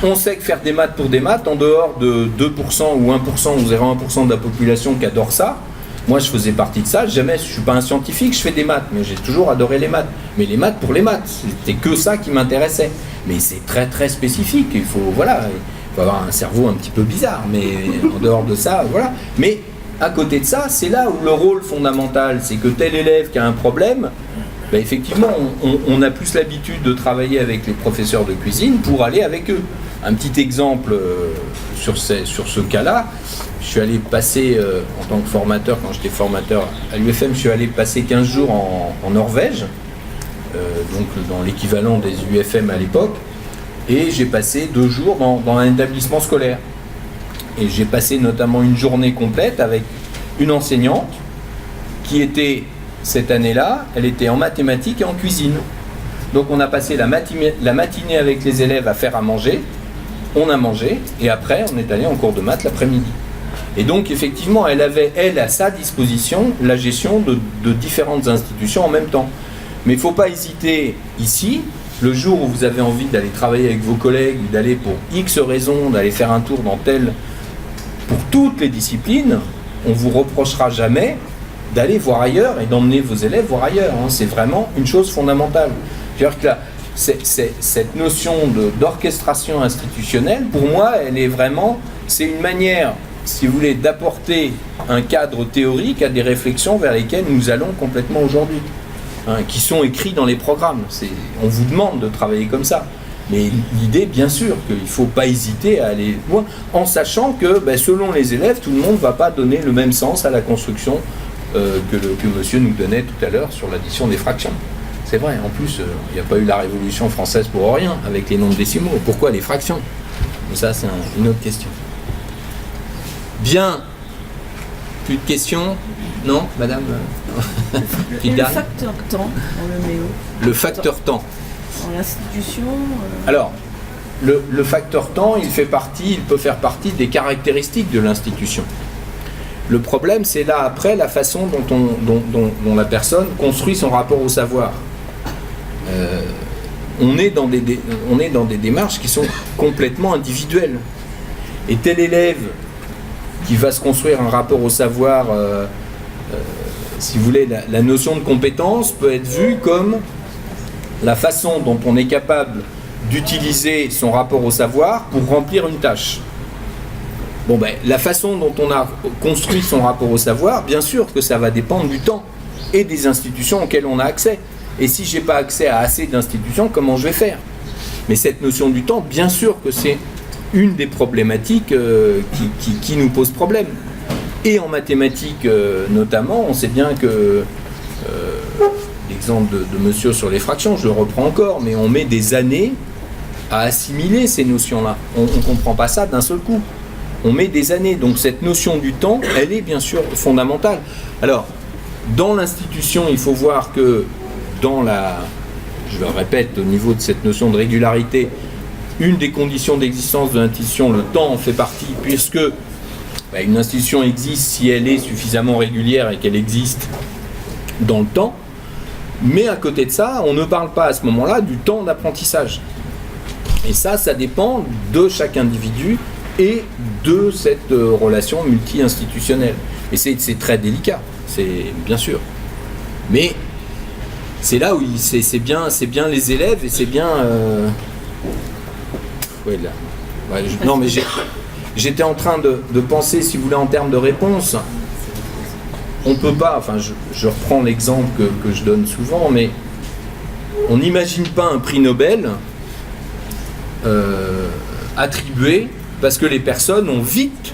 on sait que faire des maths pour des maths, en dehors de 2% ou 1% ou 0,1% de la population qui adore ça, moi je faisais partie de ça, jamais, je suis pas un scientifique, je fais des maths, mais j'ai toujours adoré les maths, mais les maths pour les maths, c'était que ça qui m'intéressait, mais c'est très très spécifique, il faut avoir un cerveau un petit peu bizarre, mais en dehors de ça, voilà, mais à côté de ça, c'est là où le rôle fondamental, c'est que tel élève qui a un problème, ben effectivement, on a plus l'habitude de travailler avec les professeurs de cuisine pour aller avec eux. Un petit exemple sur ce cas-là, je suis allé passer, en tant que formateur, quand j'étais formateur à l'UFM, je suis allé passer 15 jours en Norvège, donc dans l'équivalent des UFM à l'époque, et j'ai passé 2 jours dans un établissement scolaire. Et j'ai passé notamment une journée complète avec une enseignante qui était, cette année-là, elle était en mathématiques et en cuisine. Donc on a passé la matinée avec les élèves à faire à manger, on a mangé, et après on est allé en cours de maths l'après-midi. Et donc effectivement, elle avait, à sa disposition, la gestion de différentes institutions en même temps. Mais il ne faut pas hésiter ici, le jour où vous avez envie d'aller travailler avec vos collègues, ou d'aller pour X raisons, d'aller faire un tour dans pour toutes les disciplines, on ne vous reprochera jamais d'aller voir ailleurs et d'emmener vos élèves voir ailleurs. Hein. C'est vraiment une chose fondamentale. C'est-à-dire que là, cette notion d'orchestration institutionnelle, pour moi, c'est une manière, si vous voulez, d'apporter un cadre théorique à des réflexions vers lesquelles nous allons complètement aujourd'hui, hein, qui sont écrits dans les programmes. On vous demande de travailler comme ça. Mais l'idée, bien sûr, qu'il ne faut pas hésiter à aller loin, en sachant que, selon les élèves, tout le monde ne va pas donner le même sens à la construction que monsieur nous donnait tout à l'heure sur l'addition des fractions. C'est vrai, en plus, il n'y a pas eu la Révolution française pour rien, avec les nombres décimaux. Pourquoi les fractions? Mais ça, c'est une autre question. Bien. Plus de questions? Non, madame? Et le facteur temps, on le met où? Le facteur temps. Dans l'institution Alors, le facteur temps, il peut faire partie des caractéristiques de l'institution. Le problème, c'est là après la façon dont la personne construit son rapport au savoir. On est dans des démarches qui sont complètement individuelles. Et tel élève qui va se construire un rapport au savoir, si vous voulez, la notion de compétence peut être vue comme la façon dont on est capable d'utiliser son rapport au savoir pour remplir une tâche. La façon dont on a construit son rapport au savoir, bien sûr que ça va dépendre du temps et des institutions auxquelles on a accès. Et si je n'ai pas accès à assez d'institutions, comment je vais faire? Mais cette notion du temps, bien sûr que c'est une des problématiques qui nous pose problème. Et en mathématiques notamment, on sait bien que l'exemple de monsieur sur les fractions, je le reprends encore, mais on met des années à assimiler ces notions-là. On ne comprend pas ça d'un seul coup. On met des années. Donc cette notion du temps, elle est bien sûr fondamentale. Alors, dans l'institution, il faut voir que je le répète, au niveau de cette notion de régularité, une des conditions d'existence de l'institution, le temps en fait partie, puisque une institution existe si elle est suffisamment régulière et qu'elle existe dans le temps. Mais à côté de ça, on ne parle pas à ce moment-là du temps d'apprentissage. Et ça dépend de chaque individu et de cette relation multi-institutionnelle. Et c'est très délicat, c'est bien sûr. Mais c'est là où c'est bien les élèves et c'est bien... non, mais j'étais en train de penser, si vous voulez, en termes de réponse. On peut pas, je reprends l'exemple que je donne souvent, mais on n'imagine pas un prix Nobel attribué parce que les personnes ont vite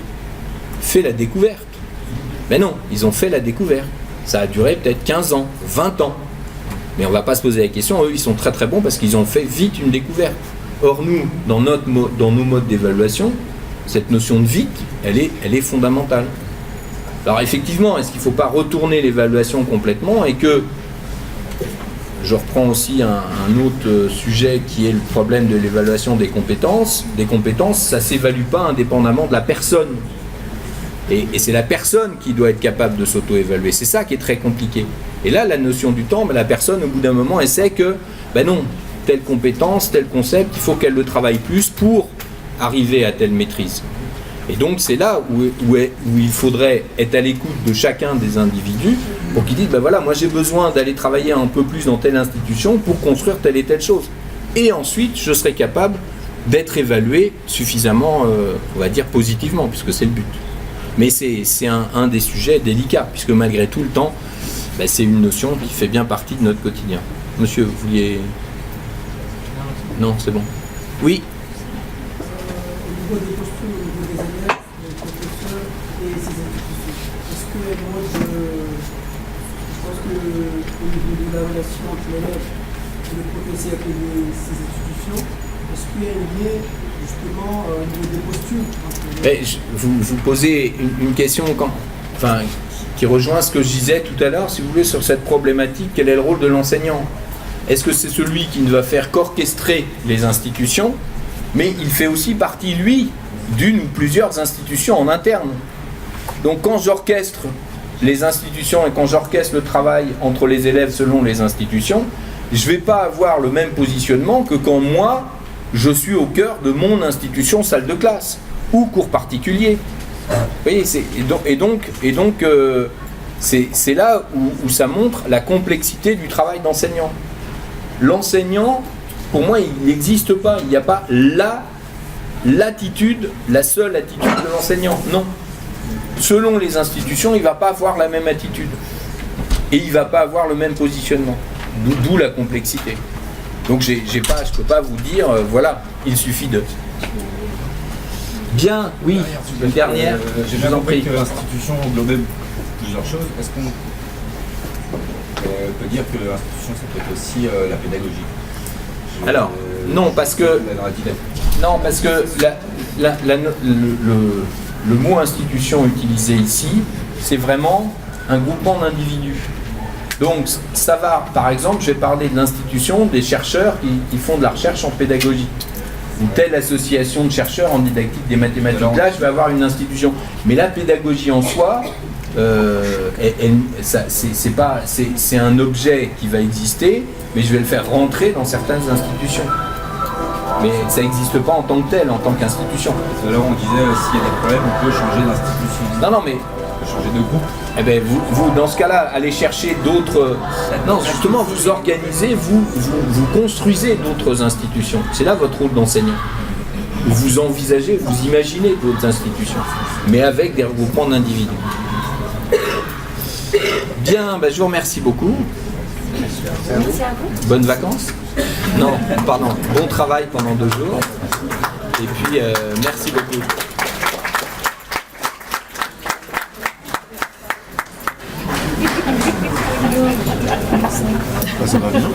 fait la découverte. Mais non, ils ont fait la découverte. Ça a duré peut-être 15 ans, 20 ans. Mais on ne va pas se poser la question, eux ils sont très très bons parce qu'ils ont fait vite une découverte. Or nous, dans nos modes d'évaluation, cette notion de vite, elle est fondamentale. Alors effectivement, est-ce qu'il ne faut pas retourner l'évaluation complètement et que, je reprends aussi un autre sujet qui est le problème de l'évaluation des compétences. Des compétences, ça ne s'évalue pas indépendamment de la personne. Et c'est la personne qui doit être capable de s'auto-évaluer. C'est ça qui est très compliqué. Et là, la notion du temps, la personne, au bout d'un moment, elle sait que, non, telle compétence, tel concept, il faut qu'elle le travaille plus pour arriver à telle maîtrise. Et donc, c'est là où il faudrait être à l'écoute de chacun des individus pour qu'ils disent, voilà, moi j'ai besoin d'aller travailler un peu plus dans telle institution pour construire telle et telle chose. Et ensuite, je serai capable d'être évalué suffisamment, on va dire, positivement, puisque c'est le but. Mais c'est un des sujets délicats, puisque malgré tout le temps, c'est une notion qui fait bien partie de notre quotidien. Monsieur, vous vouliez... Non, c'est bon. Oui. Au niveau des postures, au niveau des élèves, des professeurs et ces institutions, est-ce que moi je pense que au niveau de la relation entre l'élève et le professeur et ces institutions, est-ce qu'il y a un lien justement au niveau des postures? Vous posez une question qui rejoint ce que je disais tout à l'heure, si vous voulez, sur cette problématique, quel est le rôle de l'enseignant? Est-ce que c'est celui qui ne va faire qu'orchestrer les institutions, mais il fait aussi partie, lui, d'une ou plusieurs institutions en interne? Donc quand j'orchestre les institutions et quand j'orchestre le travail entre les élèves selon les institutions, je ne vais pas avoir le même positionnement que quand moi, je suis au cœur de mon institution salle de classe ou cours particulier. Vous voyez, c'est là où ça montre la complexité du travail d'enseignant. L'enseignant, pour moi, il n'existe pas. Il n'y a pas l'attitude, la seule attitude de l'enseignant. Non. Selon les institutions, il ne va pas avoir la même attitude. Et il ne va pas avoir le même positionnement. D'où la complexité. Donc je ne peux pas vous dire, voilà, il suffit de... Bien, oui, une dernière. J'ai bien compris que l'institution englobait plusieurs choses. Est-ce qu'on peut dire que l'institution, ça peut être aussi la pédagogie? Alors, non, parce que le mot institution utilisé ici, c'est vraiment un groupement d'individus. Donc, ça va, par exemple, je vais parler de l'institution des chercheurs qui font de la recherche en pédagogie. Ou telle association de chercheurs en didactique des mathématiques. Là, je vais avoir une institution. Mais la pédagogie en soi, c'est un objet qui va exister, mais je vais le faire rentrer dans certaines institutions. Mais ça n'existe pas en tant que tel, en tant qu'institution. Alors on disait, s'il y a des problèmes, on peut changer d'institution. Non, mais... On peut changer de groupe. Eh bien, vous, dans ce cas-là, allez chercher d'autres... Non, justement, vous organisez, vous construisez d'autres institutions. C'est là votre rôle d'enseignant. Vous envisagez, vous imaginez d'autres institutions, mais avec des regroupements d'individus. Bien, je vous remercie beaucoup. Merci à vous. Bonnes vacances? Non, pardon. Bon travail pendant 2 jours. Et puis, merci beaucoup. Ça va bien.